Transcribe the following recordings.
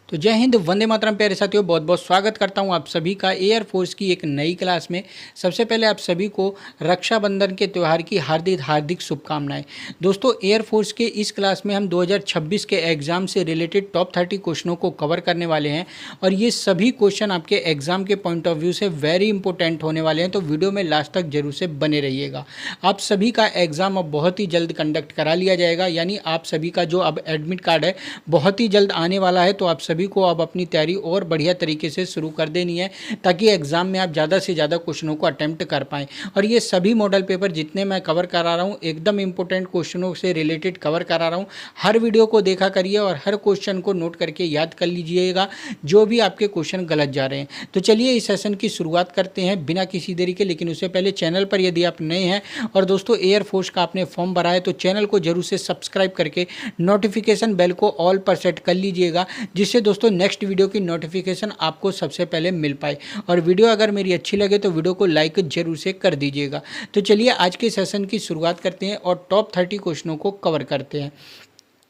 तो जय हिंद, वंदे मातरम। प्यारे साथियों, बहुत बहुत स्वागत करता हूं आप सभी का एयरफोर्स की एक नई क्लास में। सबसे पहले आप सभी को रक्षाबंधन के त्यौहार की हार्दिक हार्दिक शुभकामनाएं। दोस्तों, एयरफोर्स के इस क्लास में हम 2026 के एग्ज़ाम से रिलेटेड टॉप 30 क्वेश्चनों को कवर करने वाले हैं और ये सभी क्वेश्चन आपके एग्ज़ाम के पॉइंट ऑफ व्यू से वेरी इंपॉर्टेंट होने वाले हैं। तो वीडियो में लास्ट तक जरूर से बने रहिएगा। आप सभी का एग्ज़ाम अब बहुत ही जल्द कंडक्ट करा लिया जाएगा, यानी आप सभी का जो अब एडमिट कार्ड है बहुत ही जल्द आने वाला है। तो आप सभी को अब अपनी तैयारी और बढ़िया तरीके से शुरू कर देनी है ताकि एग्जाम में आप ज़्यादा से ज़्यादा क्वेश्चनों को अटेम्प्ट कर पाएँ। और ये सभी मॉडल पेपर जितने मैं कवर करा रहा हूँ एकदम इंपॉर्टेंट क्वेश्चनों से रिलेटेड कवर करा रहा हूँ। हर वीडियो को देखा करिए और हर क्वेश्चन को नोट करके याद कर लीजिएगा जो भी आपके क्वेश्चन गलत जा रहे हैं। तो चलिए इस सेशन की शुरुआत करते हैं बिना किसी देरी के। लेकिन उससे पहले चैनल पर यदि आप नए हैं और दोस्तों एयरफोर्स का आपने फॉर्म भरा है तो चैनल को जरूर से सब्सक्राइब करके नोटिफिकेशन बेल को ऑल पर सेट कर लीजिएगा, जिससे दोस्तों नेक्स्ट वीडियो की नोटिफिकेशन आपको सबसे पहले मिल पाए। और वीडियो अगर मेरी अच्छी लगे तो वीडियो को लाइक जरूर से कर दीजिएगा। तो चलिए आज के सेशन की शुरुआत करते हैं और टॉप 30 क्वेश्चनों को कवर करते हैं।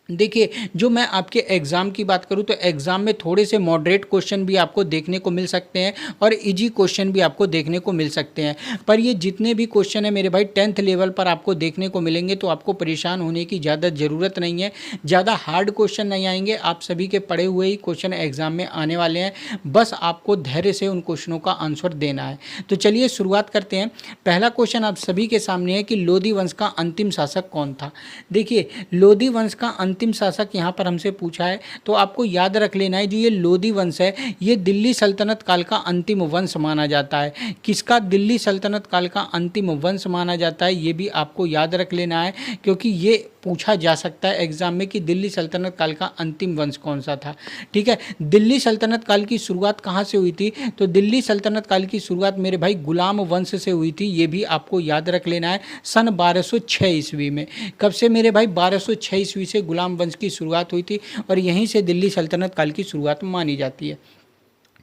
देखिए, जो मैं आपके एग्ज़ाम की बात करूं तो एग्ज़ाम में थोड़े से मॉडरेट क्वेश्चन भी आपको देखने को मिल सकते हैं और इजी क्वेश्चन भी आपको देखने को मिल सकते हैं। पर ये जितने भी क्वेश्चन है मेरे भाई 10th लेवल पर आपको देखने को मिलेंगे, तो आपको परेशान होने की ज़्यादा ज़रूरत नहीं है। ज़्यादा हार्ड क्वेश्चन नहीं आएंगे, आप सभी के पढ़े हुए ही क्वेश्चन एग्ज़ाम में आने वाले हैं। बस आपको धैर्य से उन क्वेश्चनों का आंसर देना है। तो चलिए शुरुआत करते हैं। पहला क्वेश्चन आप सभी के सामने है कि लोधी वंश का अंतिम शासक कौन था। देखिए, लोधी वंश का अंतिम शासक यहाँ पर हमसे पूछा है, तो आपको याद रख लेना है जो ये लोधी वंश है ये दिल्ली सल्तनत काल का अंतिम वंश माना जाता है। किसका दिल्ली सल्तनत काल का अंतिम वंश माना जाता है ये भी आपको याद रख लेना है, क्योंकि ये पूछा जा सकता है एग्जाम में कि दिल्ली सल्तनत काल का अंतिम वंश कौन सा था। ठीक है, दिल्ली सल्तनत काल की शुरुआत कहाँ से हुई थी, तो दिल्ली सल्तनत काल की शुरुआत मेरे भाई गुलाम वंश से हुई थी। ये भी आपको याद रख लेना है, सन 1206 ईस्वी में। कब से मेरे भाई, 1206 ईस्वी से गुलाम वंश की शुरुआत हुई थी और यहीं से दिल्ली सल्तनत काल की शुरुआत मानी जाती है।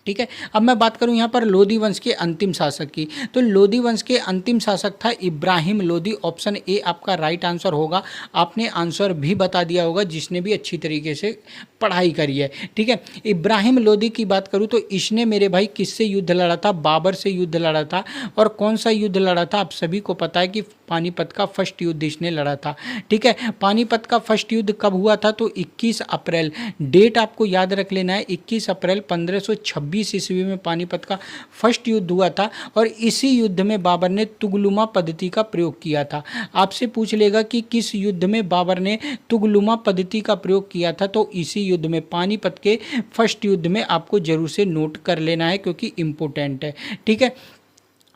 ठीक है, अब मैं बात करूं यहाँ पर लोधी वंश के अंतिम शासक की, तो लोधी वंश के अंतिम शासक था इब्राहिम लोधी। ऑप्शन ए आपका राइट आंसर होगा। आपने आंसर भी बता दिया होगा जिसने भी अच्छी तरीके से पढ़ाई करी है। ठीक है, इब्राहिम लोधी की बात करूं तो इसने मेरे भाई किससे युद्ध लड़ा था, बाबर से युद्ध लड़ा था। और कौन सा युद्ध लड़ा था, आप सभी को पता है कि पानीपत का फर्स्ट युद्ध इसने लड़ा था। ठीक है, पानीपत का फर्स्ट युद्ध कब हुआ था, तो 21 अप्रैल, डेट आपको याद रख लेना है, 21 अप्रैल 1526 ईस्वी में पानीपत का फर्स्ट युद्ध हुआ था। और इसी युद्ध में बाबर ने तुगलुमा पद्धति का प्रयोग किया था। आपसे पूछ लेगा कि किस युद्ध में बाबर ने तुगलुमा पद्धति का प्रयोग किया था, तो इसी युद्ध में, पानीपत के फर्स्ट युद्ध में। आपको जरूर से नोट कर लेना है क्योंकि इंपॉर्टेंट है। ठीक है,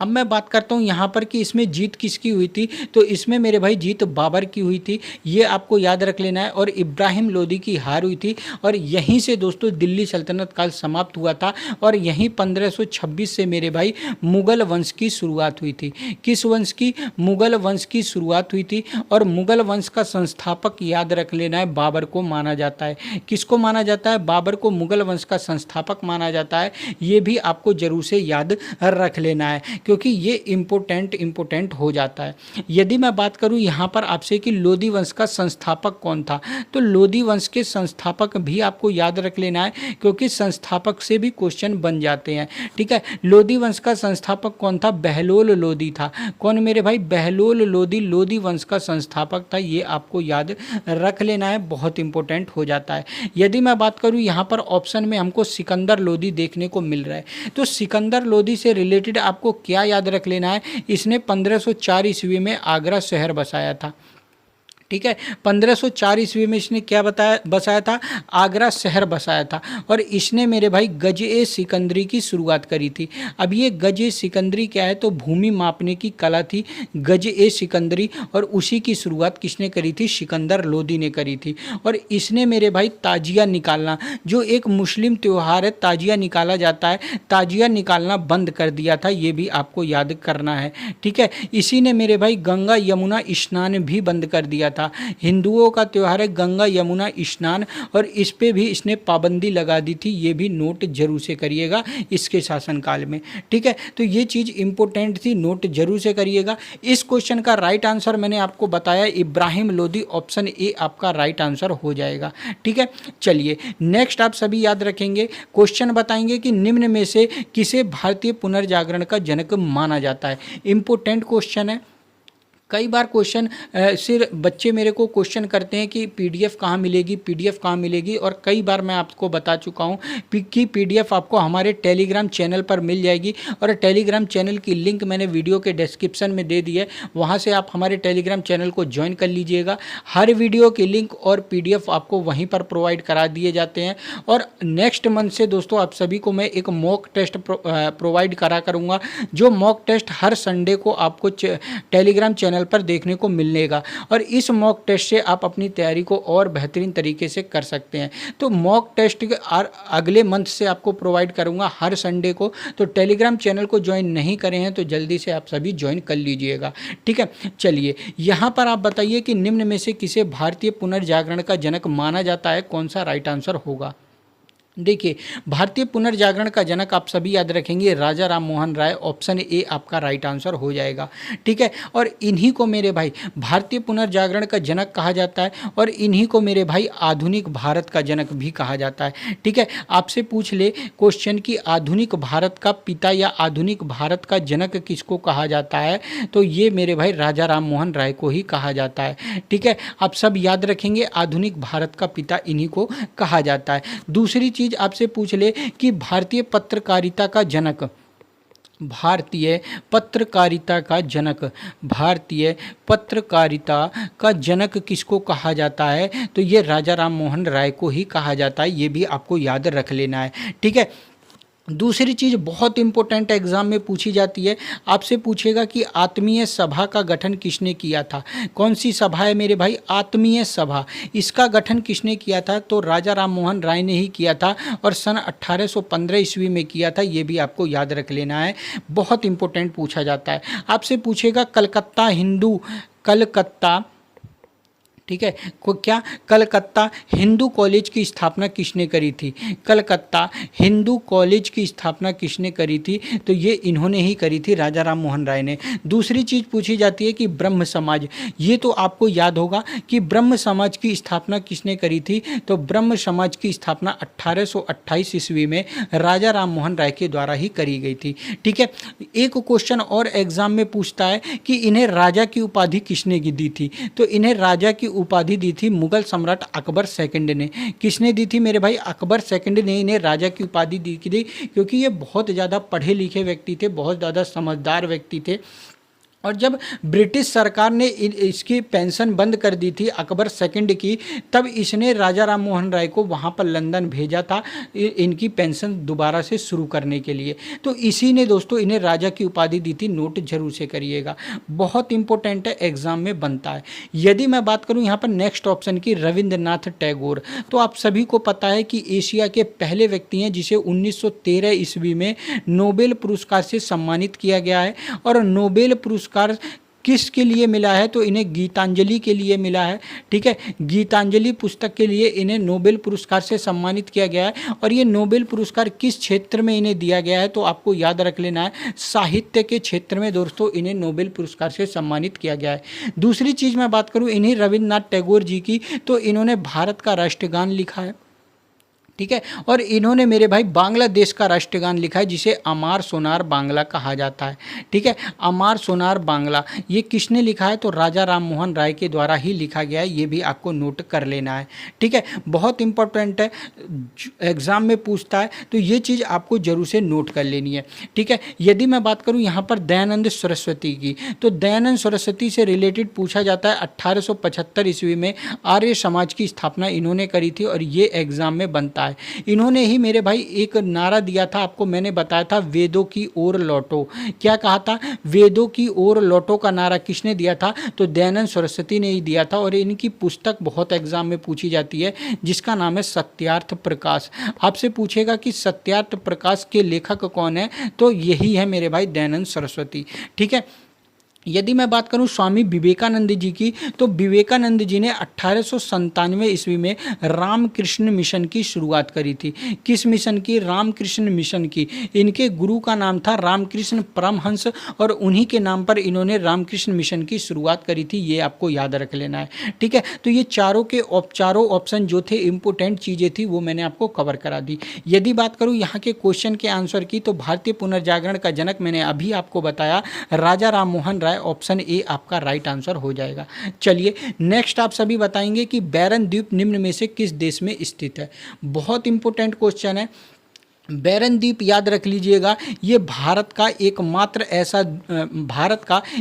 अब मैं बात करता हूँ यहाँ पर कि इसमें जीत किसकी हुई थी, तो इसमें मेरे भाई जीत बाबर की हुई थी। ये आपको याद रख लेना है। और इब्राहिम लोधी की हार हुई थी और यहीं से दोस्तों दिल्ली सल्तनत काल समाप्त हुआ था। और यहीं 1526 से मेरे भाई मुगल वंश की शुरुआत हुई थी। किस वंश की, मुगल वंश की शुरुआत हुई थी। और मुगल वंश का संस्थापक याद रख लेना है, बाबर को माना जाता है। किसको माना जाता है, बाबर को मुगल वंश का संस्थापक माना जाता है। ये भी आपको जरूर से याद रख लेना है क्योंकि ये इम्पोर्टेंट हो जाता है। यदि मैं बात करूं यहाँ पर आपसे कि लोधी वंश का संस्थापक कौन था, तो लोधी वंश के संस्थापक भी आपको याद रख लेना है क्योंकि संस्थापक से भी क्वेश्चन बन जाते हैं। ठीक है, लोधी वंश का संस्थापक कौन था, बहलोल लोधी था। कौन मेरे भाई, बहलोल लोधी लोधी वंश का संस्थापक था। ये आपको याद रख लेना है, बहुत इंपॉर्टेंट हो जाता है। यदि मैं बात करूँ यहाँ पर ऑप्शन में हमको सिकंदर लोधी देखने को मिल रहा है, तो सिकंदर लोधी से रिलेटेड आपको क्या याद रख लेना है, इसने 1504 ईस्वी में आगरा शहर बसाया था। ठीक है, 1504 ईस्वी में इसने क्या बसाया था, आगरा शहर बसाया था। और इसने मेरे भाई गज-ए सिकंदरी की शुरुआत करी थी। अब ये गज-ए सिकंदरी क्या है, तो भूमि मापने की कला थी गज-ए सिकंदरी। और उसी की शुरुआत किसने करी थी, सिकंदर लोधी ने करी थी। और इसने मेरे भाई ताजिया निकालना, जो एक मुस्लिम त्यौहार है, ताजिया निकाला जाता है, ताजिया निकालना बंद कर दिया था। ये भी आपको याद करना है। ठीक है, इसी ने मेरे भाई गंगा यमुना स्नान भी बंद कर दिया था। हिंदुओं का त्यौहार है गंगा यमुना स्नान, और इस पे भी इसने पाबंदी लगा दी थी। ये भी नोट जरूर से करिएगा इसके शासनकाल में। ठीक है, तो ये चीज़ इंपॉर्टेंट थी, नोट जरूर से करिएगा। इस क्वेश्चन का राइट आंसर मैंने आपको बताया इब्राहिम लोदी, ऑप्शन ए आपका राइट आंसर हो जाएगा। ठीक है, चलिए नेक्स्ट आप सभी याद रखेंगे, क्वेश्चन बताएंगे कि निम्न में से किसे भारतीय पुनर्जागरण का जनक माना जाता है। इंपॉर्टेंट क्वेश्चन है। कई बार क्वेश्चन सिर्फ बच्चे मेरे को क्वेश्चन करते हैं कि पीडीएफ कहाँ मिलेगी, पीडीएफ कहाँ मिलेगी, और कई बार मैं आपको बता चुका हूँ कि पीडीएफ आपको हमारे टेलीग्राम चैनल पर मिल जाएगी, और टेलीग्राम चैनल की लिंक मैंने वीडियो के डिस्क्रिप्शन में दे दी है, वहाँ से आप हमारे टेलीग्राम चैनल को ज्वाइन कर लीजिएगा। हर वीडियो की लिंक और पीडीएफ आपको वहीं पर प्रोवाइड करा दिए जाते हैं। और नेक्स्ट मंथ से दोस्तों आप सभी को मैं एक मॉक टेस्ट प्रोवाइड करा करूँगा, जो मॉक टेस्ट हर संडे को आपको टेलीग्राम चैनल पर देखने को मिलेगा, और इस मॉक टेस्ट से आप अपनी तैयारी को और बेहतरीन तरीके से कर सकते हैं। तो मॉक टेस्ट अगले मंथ से आपको प्रोवाइड करूंगा हर संडे को, तो टेलीग्राम चैनल को ज्वाइन नहीं करें हैं तो जल्दी से आप सभी ज्वाइन कर लीजिएगा। ठीक है, चलिए यहाँ पर आप बताइए कि निम्न में से किसे भारतीय पुनर्जागरण का जनक माना जाता है, कौन सा राइट आंसर होगा। देखिए, भारतीय पुनर्जागरण का जनक आप सभी याद रखेंगे राजा राम मोहन राय, ऑप्शन ए आपका राइट आंसर हो जाएगा। ठीक है, और इन्हीं को मेरे भाई भारतीय पुनर्जागरण का जनक कहा जाता है, और इन्हीं को मेरे भाई आधुनिक भारत का जनक भी कहा जाता है। ठीक है, आपसे पूछ ले क्वेश्चन कि आधुनिक भारत का पिता या आधुनिक भारत का जनक किसको कहा जाता है, तो ये मेरे भाई राजा राम मोहन राय को ही कहा जाता है। ठीक है, आप सब याद रखेंगे आधुनिक भारत का पिता इन्हीं को कहा जाता है। दूसरी चीज आपसे पूछ ले कि भारतीय पत्रकारिता का जनक, भारतीय पत्रकारिता का जनक, भारतीय पत्रकारिता का जनक किसको कहा जाता है, तो ये राजा राम मोहन राय को ही कहा जाता है। ये भी आपको याद रख लेना है। ठीक है, दूसरी चीज़ बहुत इंपॉर्टेंट एग्जाम में पूछी जाती है, आपसे पूछेगा कि आत्मीय सभा का गठन किसने किया था। कौन सी सभा है मेरे भाई, आत्मीय सभा, इसका गठन किसने किया था, तो राजा राम मोहन राय ने ही किया था, और सन 1815 ईस्वी में किया था। ये भी आपको याद रख लेना है, बहुत इंपॉर्टेंट पूछा जाता है। आपसे पूछेगा कलकत्ता हिंदू, कलकत्ता, ठीक है, को क्या कलकत्ता हिंदू कॉलेज की स्थापना किसने करी थी, कलकत्ता हिंदू कॉलेज की स्थापना किसने करी थी, तो ये इन्होंने ही करी थी, राजा राम मोहन राय ने। दूसरी चीज़ पूछी जाती है कि ब्रह्म समाज, ये तो आपको याद होगा कि ब्रह्म समाज की स्थापना किसने करी थी, तो ब्रह्म समाज की स्थापना 1828 ईस्वी में राजा राम मोहन राय के द्वारा ही करी गई थी। ठीक है, एक क्वेश्चन और एग्जाम में पूछता है कि इन्हें राजा की उपाधि किसने दी थी, तो इन्हें राजा की उपाधि दी थी मुगल सम्राट अकबर सेकंड ने। किसने दी थी मेरे भाई, अकबर सेकंड ने इन्हें राजा की उपाधि दी थी, क्योंकि ये बहुत ज़्यादा पढ़े लिखे व्यक्ति थे, बहुत ज़्यादा समझदार व्यक्ति थे। और जब ब्रिटिश सरकार ने इसकी पेंशन बंद कर दी थी अकबर सेकंड की, तब इसने राजा राम मोहन राय को वहाँ पर लंदन भेजा था इनकी पेंशन दोबारा से शुरू करने के लिए। तो इसी ने दोस्तों इन्हें राजा की उपाधि दी थी, नोट जरूर से करिएगा, बहुत इंपॉर्टेंट है, एग्जाम में बनता है। यदि मैं बात करूँ यहाँ पर नेक्स्ट ऑप्शन की, रविंद्रनाथ टैगोर, तो आप सभी को पता है कि एशिया के पहले व्यक्ति हैं जिसे 1913 ईस्वी में नोबेल पुरस्कार से सम्मानित किया गया है। और नोबेल पुरस्कार किसके लिए मिला है, तो इन्हें गीतांजलि के लिए मिला है। ठीक है, गीतांजलि पुस्तक के लिए इन्हें नोबेल पुरस्कार से सम्मानित किया गया है। और ये नोबेल पुरस्कार किस क्षेत्र में इन्हें दिया गया है, तो आपको याद रख लेना है, साहित्य के क्षेत्र में दोस्तों इन्हें नोबेल पुरस्कार से सम्मानित किया गया है। दूसरी चीज़ मैं बात करूँ इन्हीं रविंद्रनाथ टैगोर जी की, तो इन्होंने भारत का राष्ट्रगान लिखा है। ठीक है, और इन्होंने मेरे भाई बांग्लादेश का राष्ट्रगान लिखा है जिसे अमार सोनार बांग्ला कहा जाता है। ठीक है, अमार सोनार बांग्ला ये किसने लिखा है, तो राजा राम मोहन राय के द्वारा ही लिखा गया है। ये भी आपको नोट कर लेना है। ठीक है, बहुत इंपॉर्टेंट है, एग्जाम में पूछता है, तो ये चीज़ आपको जरूर से नोट कर लेनी है। ठीक है, यदि मैं बात करूँ यहाँ पर दयानंद सरस्वती की, तो दयानंद सरस्वती से रिलेटेड पूछा जाता है 1875 ईस्वी में आर्य समाज की स्थापना इन्होंने करी थी, और ये एग्जाम में बनता है। इन्होंने ही मेरे भाई एक नारा दिया था, आपको मैंने बताया था, वेदों की ओर लौटो। क्या कहा था, वेदों की ओर लौटो का नारा किसने दिया था, तो दयानंद सरस्वती ने ही दिया था। और इनकी पुस्तक बहुत एग्जाम में पूछी जाती है जिसका नाम है सत्यार्थ प्रकाश। आपसे पूछेगा कि सत्यार्थ प्रकाश के लेखक कौन है, तो यही है मेरे भाई दयानंद सरस्वती। ठीक है, यदि मैं बात करूं स्वामी विवेकानंद जी की, तो विवेकानंद जी ने 1897 ईस्वी में रामकृष्ण मिशन की शुरुआत करी थी। किस मिशन की? रामकृष्ण मिशन की। इनके गुरु का नाम था रामकृष्ण परमहंस और उन्हीं के नाम पर इन्होंने रामकृष्ण मिशन की शुरुआत करी थी। ये आपको याद रख लेना है, ठीक है। तो ये चारों ऑप्शन जो थे, इंपोर्टेंट चीज़ें थी, वो मैंने आपको कवर करा दी। यदि बात करूँ यहाँ के क्वेश्चन के आंसर की, तो भारतीय पुनर्जागरण का जनक मैंने अभी आपको बताया, राजा राम मोहन राय। ऑप्शन ए आपका राइट आंसर हो जाएगा। चलिए नेक्स्ट आप सभी बताएंगे कि बैरन द्वीप निम्न में से किस देश में स्थित है। बहुत इंपॉर्टेंट क्वेश्चन है। बैरन द्वीप याद रख लीजिएगा, ये भारत का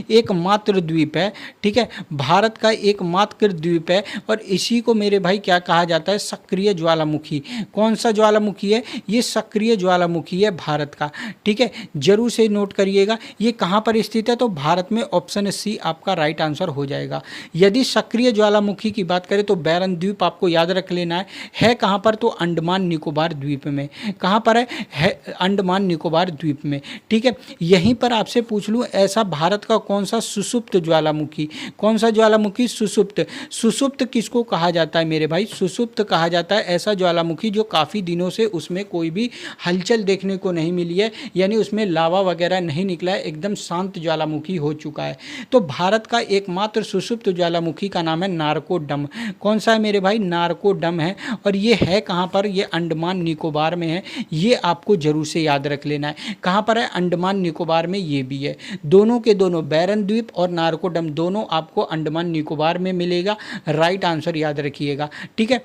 एकमात्र द्वीप है, ठीक है। भारत का एकमात्र द्वीप है और इसी को मेरे भाई क्या कहा जाता है? सक्रिय ज्वालामुखी। कौन सा ज्वालामुखी है? ये सक्रिय ज्वालामुखी है भारत का, ठीक है। जरूर से नोट करिएगा। ये कहाँ पर स्थित है? तो भारत में। ऑप्शन सी आपका राइट आंसर हो जाएगा। यदि सक्रिय ज्वालामुखी की बात करें तो बैरन द्वीप आपको याद रख लेना है कहाँ पर? तो अंडमान निकोबार द्वीप में। कहाँ पर है? अंडमान निकोबार द्वीप में, ठीक है। यहीं पर आपसे पूछ लूँ, ऐसा भारत का कौन सा सुषुप्त ज्वालामुखी? कौन सा ज्वालामुखी? सुषुप्त। सुषुप्त किसको कहा जाता है मेरे भाई? सुषुप्त कहा जाता है ऐसा ज्वालामुखी जो काफ़ी दिनों से उसमें कोई भी हलचल देखने को नहीं मिली है, यानी उसमें लावा वगैरह नहीं निकला है, एकदम शांत ज्वालामुखी हो चुका है। तो भारत का एकमात्र सुषुप्त ज्वालामुखी का नाम है नारकोडम। कौन सा है मेरे भाई? नारकोडम है। और ये है कहाँ पर? ये अंडमान निकोबार में है। ये आपको जरूर से याद रख लेना है। कहाँ पर है? अंडमान निकोबार में ये भी है। दोनों के दोनों, बैरन द्वीप और नारकोडम, दोनों आपको अंडमान निकोबार में मिलेगा। राइट आंसर याद रखिएगा, ठीक है।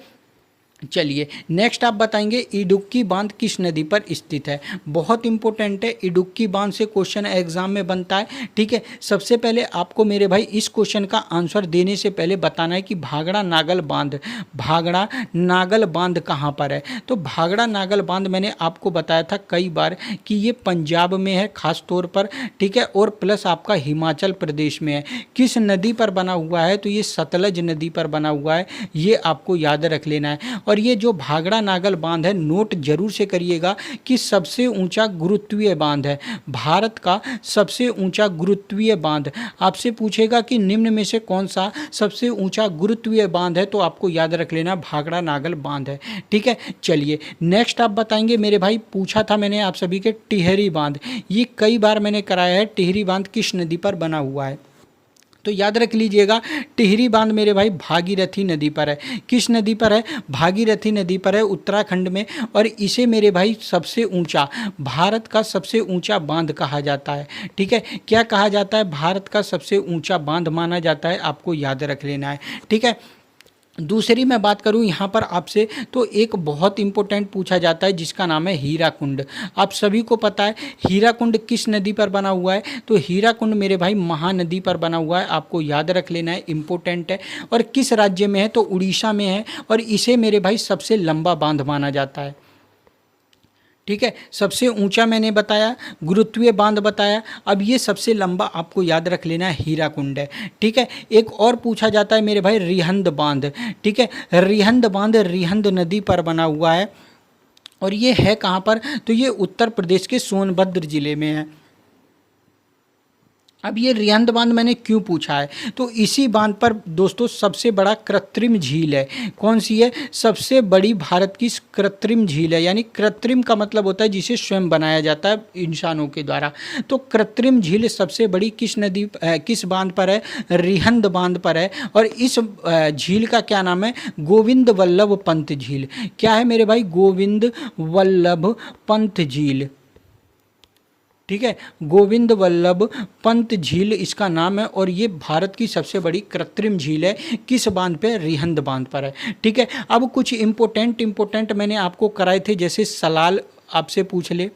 चलिए नेक्स्ट आप बताएंगे इडुक्की बांध किस नदी पर स्थित है। बहुत इंपॉर्टेंट है, इडुक्की बांध से क्वेश्चन एग्जाम में बनता है, ठीक है। सबसे पहले आपको मेरे भाई इस क्वेश्चन का आंसर देने से पहले बताना है कि भागड़ा नागल बांध कहाँ पर है। तो भागड़ा नागल बांध मैंने आपको बताया था कई बार कि ये पंजाब में है खास तौर पर, ठीक है, और प्लस आपका हिमाचल प्रदेश में है। किस नदी पर बना हुआ है? तो ये सतलज नदी पर बना हुआ है। ये आपको याद रख लेना है। और ये जो भागड़ा नागल बांध है, नोट जरूर से करिएगा कि सबसे ऊंचा गुरुत्वीय बांध है, भारत का सबसे ऊंचा गुरुत्वीय बांध। आपसे पूछेगा कि निम्न में से कौन सा सबसे ऊंचा गुरुत्वीय बांध है, तो आपको याद रख लेना भागड़ा नागल बांध है, ठीक है। चलिए नेक्स्ट आप बताएंगे मेरे भाई, पूछा था मैंने आप सभी के टिहरी बांध, ये कई बार मैंने कराया है। टिहरी बांध किस नदी पर बना हुआ है? तो याद रख लीजिएगा, टिहरी बांध मेरे भाई भागीरथी नदी पर है। किस नदी पर है? भागीरथी नदी पर है, उत्तराखंड में। और इसे मेरे भाई सबसे ऊंचा, भारत का सबसे ऊंचा बांध कहा जाता है, ठीक है। क्या कहा जाता है? भारत का सबसे ऊंचा बांध माना जाता है, आपको याद रख लेना है, ठीक है। दूसरी मैं बात करूं यहाँ पर आपसे, तो एक बहुत इंपॉर्टेंट पूछा जाता है जिसका नाम है हीराकुंड। आप सभी को पता है हीराकुंड किस नदी पर बना हुआ है? तो हीराकुंड मेरे भाई महानदी पर बना हुआ है, आपको याद रख लेना है, इंपॉर्टेंट है। और किस राज्य में है? तो उड़ीसा में है। और इसे मेरे भाई सबसे लंबा बांध माना जाता है, ठीक है। सबसे ऊंचा मैंने बताया, गुरुत्वीय बांध बताया, अब ये सबसे लंबा आपको याद रख लेना है हीराकुंड है, ठीक है। एक और पूछा जाता है मेरे भाई रिहंद बांध, ठीक है। रिहंद बांध रिहंद नदी पर बना हुआ है और ये है कहाँ पर? तो ये उत्तर प्रदेश के सोनभद्र जिले में है। अब ये रिहंद बांध मैंने क्यों पूछा है? तो इसी बांध पर दोस्तों सबसे बड़ा कृत्रिम झील है। कौन सी है? सबसे बड़ी भारत की कृत्रिम झील है, यानी कृत्रिम का मतलब होता है जिसे स्वयं बनाया जाता है इंसानों के द्वारा। तो कृत्रिम झील सबसे बड़ी किस बांध पर है? रिहंद बांध पर है। और इस झील का क्या नाम है? गोविंद वल्लभ पंत झील। क्या है मेरे भाई? गोविंद वल्लभ पंत झील, ठीक है। गोविंद वल्लभ पंत झील इसका नाम है और ये भारत की सबसे बड़ी कृत्रिम झील है। किस बांध पे? रिहंद बांध पर है, ठीक है। अब कुछ इंपॉर्टेंट मैंने आपको कराए थे, जैसे सलाल आपसे पूछ ले,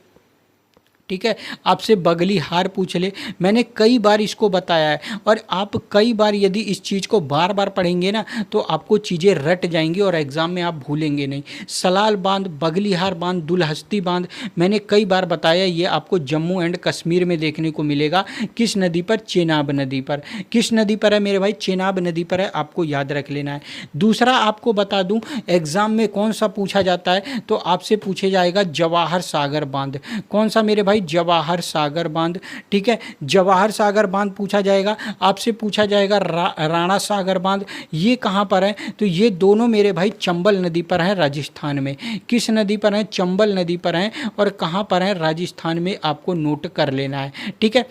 ठीक है, आपसे बगली हार पूछ ले। मैंने कई बार इसको बताया है और आप कई बार यदि इस चीज़ को बार बार पढ़ेंगे ना तो आपको चीज़ें रट जाएंगी और एग्जाम में आप भूलेंगे नहीं। सलाल बांध, बगली हार बांध, दुलहस्ती बांध मैंने कई बार बताया, ये आपको जम्मू एंड कश्मीर में देखने को मिलेगा। किस नदी पर? चेनाब नदी पर। किस नदी पर है मेरे भाई? चेनाब नदी पर है, आपको याद रख लेना है। दूसरा आपको बता दूं एग्जाम में कौन सा पूछा जाता है, तो आपसे पूछे जाएगा जवाहर सागर बांध। कौन सा मेरे भाई? जवाहर सागर बांध। ठीक है, जवाहर सागर बांध पूछा जाएगा। आपसे पूछा जाएगा राणा सागर बांध, ये कहाँ पर है? तो ये दोनों मेरे भाई चंबल नदी पर है राजस्थान में। किस नदी पर है? चंबल नदी पर है। और कहाँ पर है? राजस्थान में, आपको नोट कर लेना है। ठीक है,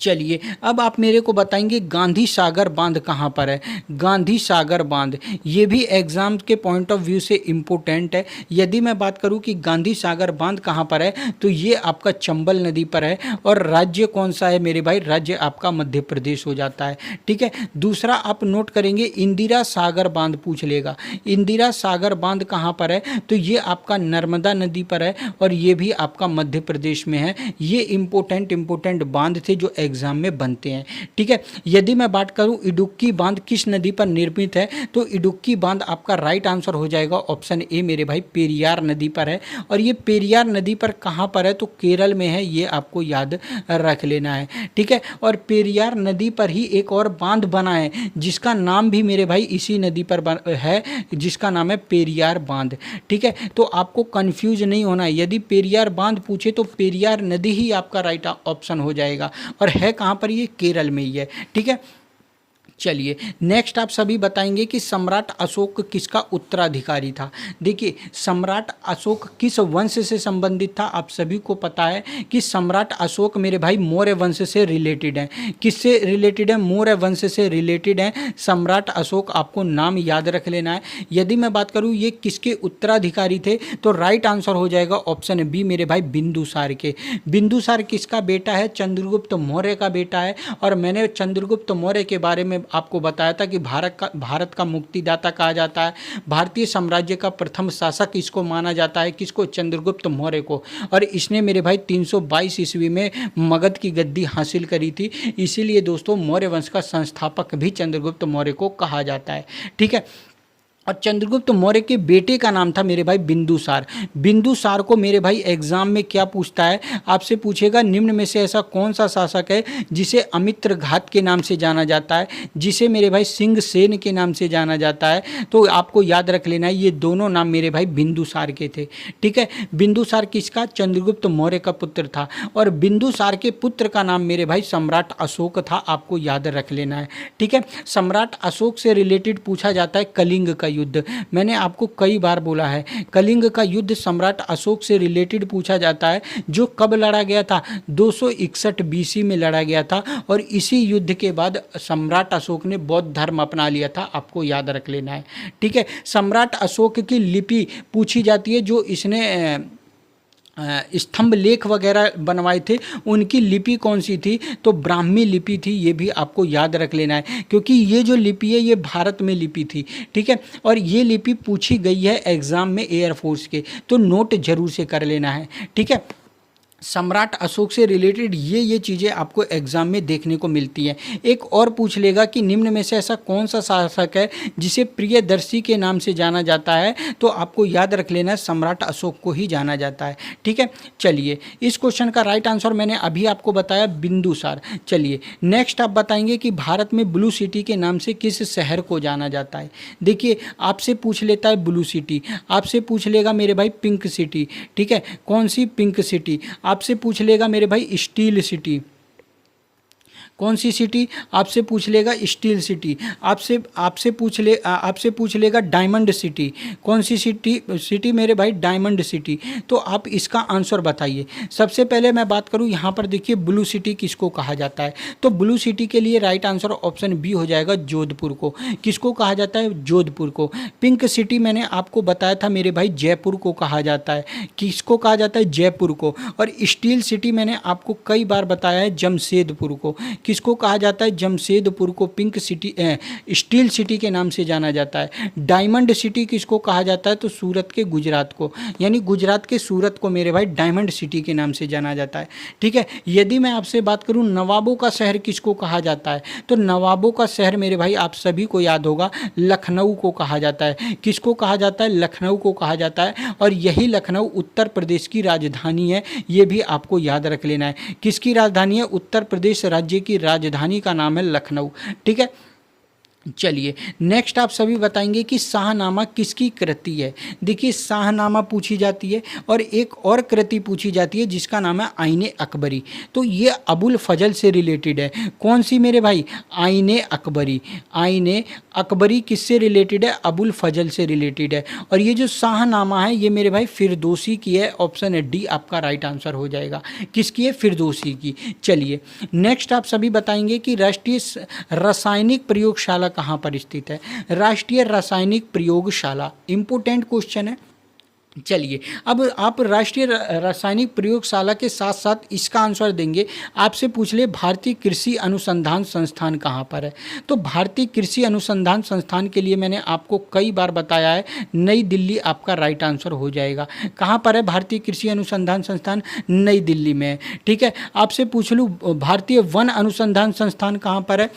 चलिए अब आप मेरे को बताएंगे गांधी सागर बांध कहाँ पर है। गांधी सागर बांध ये भी एग्जाम के पॉइंट ऑफ व्यू से इम्पोर्टेंट है। यदि मैं बात करूँ कि गांधी सागर बांध कहाँ पर है, तो ये आपका चंबल नदी पर है। और राज्य कौन सा है मेरे भाई? राज्य आपका मध्य प्रदेश हो जाता है। ठीक है, दूसरा आप नोट करेंगे इंदिरा सागर बांध पूछ लेगा। इंदिरा सागर बांध कहाँ पर है? तो ये आपका नर्मदा नदी पर है और ये भी आपका मध्य प्रदेश में है। ये इंपॉर्टेंट बांध थे जो एग्जाम में बनते हैं। ठीक है, यदि मैं बात करूं इडुक्की बांध किस नदी पर निर्मित है, तो इडुक्की बांध आपका राइट आंसर हो जाएगा ऑप्शन ए मेरे भाई, पेरियार नदी पर है। और ये पेरियार नदी पर कहां पर है? तो केरल में है, ये आपको याद रख लेना है। ठीक है, और पेरियार नदी पर ही एक और बांध बना है जिसका नाम भी मेरे भाई इसी नदी पर है, जिसका नाम है पेरियार बांध। ठीक है, तो आपको कंफ्यूज नहीं होना है। यदि पेरियार बांध पूछे तो पेरियार नदी ही आपका राइट ऑप्शन हो जाएगा। और है कहाँ पर? ये केरल में ही है। ठीक है, चलिए नेक्स्ट आप सभी बताएंगे कि सम्राट अशोक किसका उत्तराधिकारी था। देखिए सम्राट अशोक किस वंश से संबंधित था? आप सभी को पता है कि सम्राट अशोक मेरे भाई मौर्य वंश से रिलेटेड है। किससे रिलेटेड है? मौर्य वंश से रिलेटेड है सम्राट अशोक, आपको नाम याद रख लेना है। यदि मैं बात करूँ ये किसके उत्तराधिकारी थे, तो राइट आंसर हो जाएगा ऑप्शन बी मेरे भाई, बिंदुसार के। बिंदुसार किसका बेटा है? चंद्रगुप्त मौर्य का बेटा है। और मैंने चंद्रगुप्त मौर्य के बारे में आपको बताया था कि भारत का मुक्तिदाता कहा जाता है। भारतीय साम्राज्य का प्रथम शासक इसको माना जाता है। किसको? चंद्रगुप्त मौर्य को। और इसने मेरे भाई 322 ईस्वी में मगध की गद्दी हासिल करी थी। इसीलिए दोस्तों मौर्य वंश का संस्थापक भी चंद्रगुप्त मौर्य को कहा जाता है। ठीक है, और चंद्रगुप्त मौर्य के बेटे का नाम था मेरे भाई बिंदुसार। बिंदुसार को मेरे भाई एग्जाम में क्या पूछता है? आपसे पूछेगा निम्न में से ऐसा कौन सा शासक है जिसे अमित्रघात के नाम से जाना जाता है, जिसे मेरे भाई सिंह सेन के नाम से जाना जाता है। तो आपको याद रख लेना है ये दोनों नाम मेरे भाई बिंदुसार के थे। ठीक है, बिंदुसार किसका? चंद्रगुप्त मौर्य का पुत्र था। और बिंदुसार के पुत्र का नाम मेरे भाई सम्राट अशोक था, आपको याद रख लेना है। ठीक है, सम्राट अशोक से रिलेटेड पूछा जाता है कलिंग का युद्ध। मैंने आपको कई बार बोला है कलिंग का युद्ध सम्राट अशोक से रिलेटेड पूछा जाता है, जो कब लड़ा गया था? 261 बीसी में लड़ा गया था। और इसी युद्ध के बाद सम्राट अशोक ने बौद्ध धर्म अपना लिया था, आपको याद रख लेना है। ठीक है, सम्राट अशोक की लिपि पूछी जाती है, जो इसने स्तंभ लेख वगैरह बनवाए थे, उनकी लिपि कौन सी थी? तो ब्राह्मी लिपि थी। ये भी आपको याद रख लेना है, क्योंकि ये जो लिपि है ये भारत में लिपि थी। ठीक है, और ये लिपि पूछी गई है एग्जाम में एयरफोर्स के, तो नोट जरूर से कर लेना है। ठीक है, सम्राट अशोक से रिलेटेड ये चीज़ें आपको एग्जाम में देखने को मिलती हैं। एक और पूछ लेगा कि निम्न में से ऐसा कौन सा शासक है जिसे प्रियदर्शी के नाम से जाना जाता है, तो आपको याद रख लेना है सम्राट अशोक को ही जाना जाता है। ठीक है, चलिए इस क्वेश्चन का राइट आंसर मैंने अभी आपको बताया, बिंदुसार। चलिए नेक्स्ट आप बताएंगे कि भारत में ब्लू सिटी के नाम से किस शहर को जाना जाता है। देखिए आपसे पूछ लेता है ब्लू सिटी, आपसे पूछ लेगा मेरे भाई पिंक सिटी। ठीक है, कौन सी? Pink city. आपसे पूछ लेगा मेरे भाई स्टील सिटी। कौन सी सिटी? आपसे पूछ लेगा स्टील सिटी। आपसे पूछ लेगा डायमंड सिटी। कौन सी सिटी मेरे भाई? Diamond city. तो आप इसका आंसर बताइए। सबसे पहले मैं बात करूं यहाँ पर, देखिए ब्लू सिटी किसको कहा जाता है? तो ब्लू सिटी के लिए राइट आंसर ऑप्शन बी हो जाएगा, जोधपुर को। किसको कहा जाता है? जोधपुर को। पिंक सिटी मैंने आपको बताया था मेरे भाई, जयपुर को कहा जाता है। किसको कहा जाता है? जयपुर को। और स्टील सिटी मैंने आपको कई बार बताया है, जमशेदपुर को। किसको कहा जाता है? जमशेदपुर को पिंक सिटी स्टील सिटी के नाम से जाना जाता है। डायमंड सिटी किसको कहा जाता है? तो सूरत के गुजरात को, यानी गुजरात के सूरत को मेरे भाई डायमंड सिटी के नाम से जाना जाता है। ठीक है, यदि मैं आपसे बात करूं नवाबों का शहर किसको कहा जाता है, तो नवाबों का शहर मेरे भाई आप सभी को याद होगा, लखनऊ को कहा जाता है। किसको कहा जाता है? लखनऊ को कहा जाता है। और यही लखनऊ उत्तर प्रदेश की राजधानी है, ये भी आपको याद रख लेना है। किसकी राजधानी है? उत्तर प्रदेश राज्य की राजधानी का नाम है लखनऊ। ठीक है, चलिए नेक्स्ट आप सभी बताएंगे कि शाहनामा किसकी कृति है। देखिए शाहनामा पूछी जाती है और एक और कृति पूछी जाती है जिसका नाम है आईने अकबरी। तो ये अबुल फजल से रिलेटेड है। कौन सी मेरे भाई? आईने अकबरी। आईने अकबरी किससे रिलेटेड है? अबुल फजल से रिलेटेड है। और ये जो शाहनामा है ये मेरे भाई फिरदौसी की है। ऑप्शन है डी आपका राइट आंसर हो जाएगा। किसकी है? फिरदौसी की। चलिए नेक्स्ट आप सभी बताएंगे कि राष्ट्रीय रासायनिक प्रयोगशाला कहाँ पर स्थित है? राष्ट्रीय रासायनिक प्रयोगशाला इंपोर्टेंट क्वेश्चन है। चलिए अब आप राष्ट्रीय रासायनिक प्रयोगशाला के साथ साथ इसका आंसर देंगे। आपसे पूछ ले भारतीय कृषि अनुसंधान संस्थान कहाँ पर है? तो भारतीय कृषि अनुसंधान संस्थान के लिए मैंने आपको कई बार बताया है, नई दिल्ली आपका राइट आंसर हो जाएगा। कहाँ पर है भारतीय कृषि अनुसंधान संस्थान? नई दिल्ली में है। ठीक है, आपसे पूछ लूँ भारतीय वन अनुसंधान संस्थान कहाँ पर है?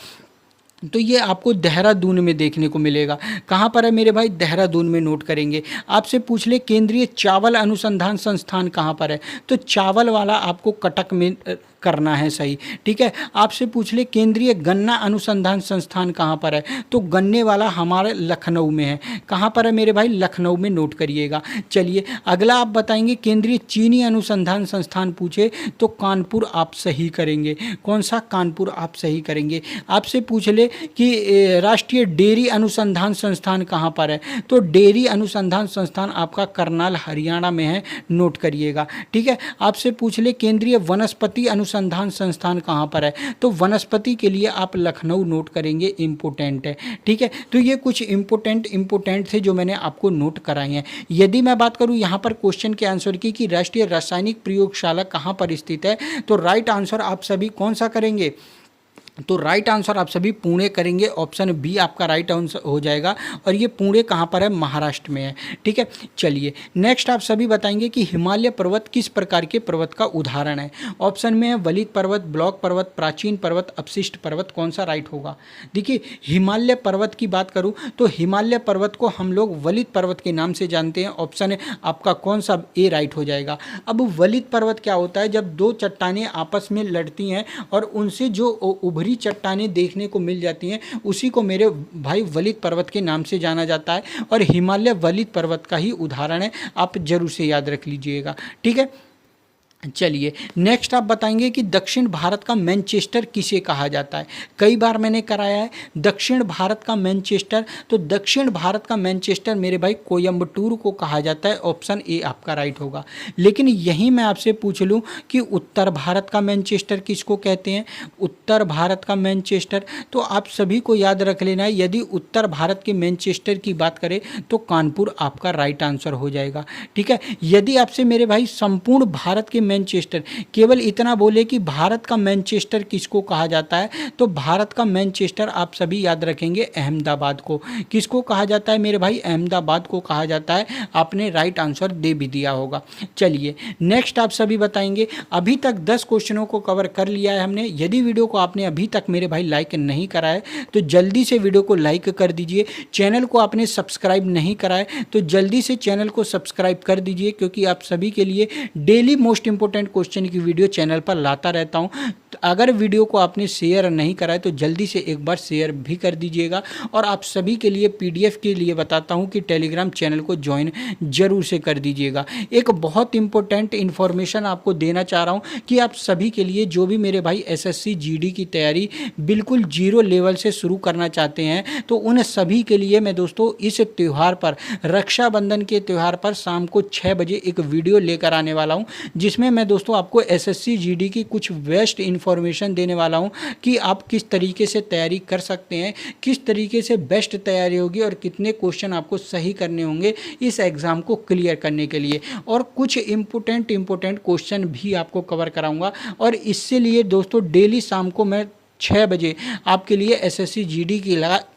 तो ये आपको देहरादून में देखने को मिलेगा। कहाँ पर है मेरे भाई? देहरादून में नोट करेंगे। आपसे पूछ ले केंद्रीय चावल अनुसंधान संस्थान कहाँ पर है? तो चावल वाला आपको कटक में करना है सही। ठीक है, आपसे पूछ ले केंद्रीय गन्ना अनुसंधान संस्थान कहाँ पर है? तो गन्ने वाला हमारे लखनऊ में है। कहाँ पर है मेरे भाई? लखनऊ में नोट करिएगा। चलिए अगला आप बताएंगे केंद्रीय चीनी अनुसंधान संस्थान पूछे तो कानपुर आप सही करेंगे। कौन सा? कानपुर आप सही करेंगे। आपसे पूछ ले कि राष्ट्रीय डेयरी अनुसंधान संस्थान कहाँ पर है? तो डेयरी अनुसंधान संस्थान आपका करनाल हरियाणा में है, नोट करिएगा। ठीक है, आपसे पूछ ले केंद्रीय वनस्पति अनुसंधान संस्थान कहाँ पर है? तो वनस्पति के लिए आप लखनऊ नोट करेंगे, इम्पोर्टेंट है। ठीक है, तो ये कुछ इम्पोर्टेंट थे जो मैंने आपको नोट कराए हैं। यदि मैं बात करूँ यहाँ पर क्वेश्चन के आंसर की कि राष्ट्रीय रासायनिक प्रयोगशाला कहाँ पर स्थित है, तो राइट आंसर आप सभी कौन सा करेंगे? तो राइट आंसर आप सभी पुणे करेंगे। ऑप्शन बी आपका राइट आंसर हो जाएगा। और ये पुणे कहाँ पर है? महाराष्ट्र में है। ठीक है, चलिए नेक्स्ट आप सभी बताएंगे कि हिमालय पर्वत किस प्रकार के पर्वत का उदाहरण है? ऑप्शन में है वलित पर्वत, ब्लॉक पर्वत, प्राचीन पर्वत, अपशिष्ट पर्वत। कौन सा राइट होगा? देखिए हिमालय पर्वत की बात करूँ तो हिमालय पर्वत को हम लोग वलित पर्वत के नाम से जानते हैं। ऑप्शन है आपका कौन सा? ए राइट हो जाएगा। अब वलित पर्वत क्या होता है? जब दो चट्टानें आपस में लड़ती हैं और उनसे जो उभरी चट्टानें देखने को मिल जाती हैं उसी को मेरे भाई वलित पर्वत के नाम से जाना जाता है। और हिमालय वलित पर्वत का ही उदाहरण है, आप जरूर से याद रख लीजिएगा। ठीक है, चलिए नेक्स्ट आप बताएंगे कि दक्षिण भारत का मैनचेस्टर किसे कहा जाता है? कई बार मैंने कराया है दक्षिण भारत का मैनचेस्टर। तो दक्षिण भारत का मैनचेस्टर मेरे भाई कोयम्बटूर को कहा जाता है। ऑप्शन ए आपका राइट होगा। लेकिन यहीं मैं आपसे पूछ लूँ कि उत्तर भारत का मैनचेस्टर किसको कहते हैं? उत्तर भारत का मैनचेस्टर तो आप सभी को याद रख लेना है। यदि उत्तर भारत के मैनचेस्टर की बात करें तो कानपुर आपका राइट आंसर हो जाएगा। ठीक है, यदि आपसे मेरे भाई संपूर्ण भारत के मैनचेस्टर केवल इतना बोले कि भारत का मैनचेस्टर किसको कहा जाता है, तो भारत का मैनचेस्टर आप सभी याद रखेंगे अहमदाबाद को। किसको कहा जाता है मेरे भाई? अहमदाबाद को कहा जाता है। आपने राइट आंसर दे भी दिया होगा। चलिए नेक्स्ट आप सभी बताएंगे। अभी तक 10 क्वेश्चनों को कवर कर लिया है हमने। यदि वीडियो को आपने अभी तक मेरे भाई लाइक नहीं करा है तो जल्दी से वीडियो को लाइक कर दीजिए। चैनल को आपने सब्सक्राइब नहीं करा है तो जल्दी से चैनल को सब्सक्राइब कर दीजिए, क्योंकि आप सभी के लिए डेली मोस्ट इंपोर्टेंट क्वेश्चन की वीडियो चैनल पर लाता रहता हूं। तो अगर वीडियो को आपने शेयर नहीं करा है तो जल्दी से एक बार शेयर भी कर दीजिएगा। और आप सभी के लिए पीडीएफ के लिए बताता हूं कि टेलीग्राम चैनल को ज्वाइन जरूर से कर दीजिएगा। एक बहुत इंपॉर्टेंट इन्फॉर्मेशन आपको देना चाह रहा हूं कि आप सभी के लिए जो भी मेरे भाई एसएससी जीडी की तैयारी बिल्कुल जीरो लेवल से शुरू करना चाहते हैं तो उन सभी के लिए मैं दोस्तों इस त्यौहार पर, रक्षाबंधन के त्यौहार पर शाम को 6 बजे एक वीडियो लेकर आने वाला हूं, जिसमें मैं दोस्तों आपको एसएससी जीडी की कुछ बेस्ट इन्फॉर्मेशन देने वाला हूं कि आप किस तरीके से तैयारी कर सकते हैं, किस तरीके से बेस्ट तैयारी होगी और कितने क्वेश्चन आपको सही करने होंगे इस एग्ज़ाम को क्लियर करने के लिए। और कुछ इम्पोर्टेंट क्वेश्चन भी आपको कवर कराऊंगा। और इससे लिए दोस्तों डेली शाम को मैं 6 बजे आपके लिए एसएससी जीडी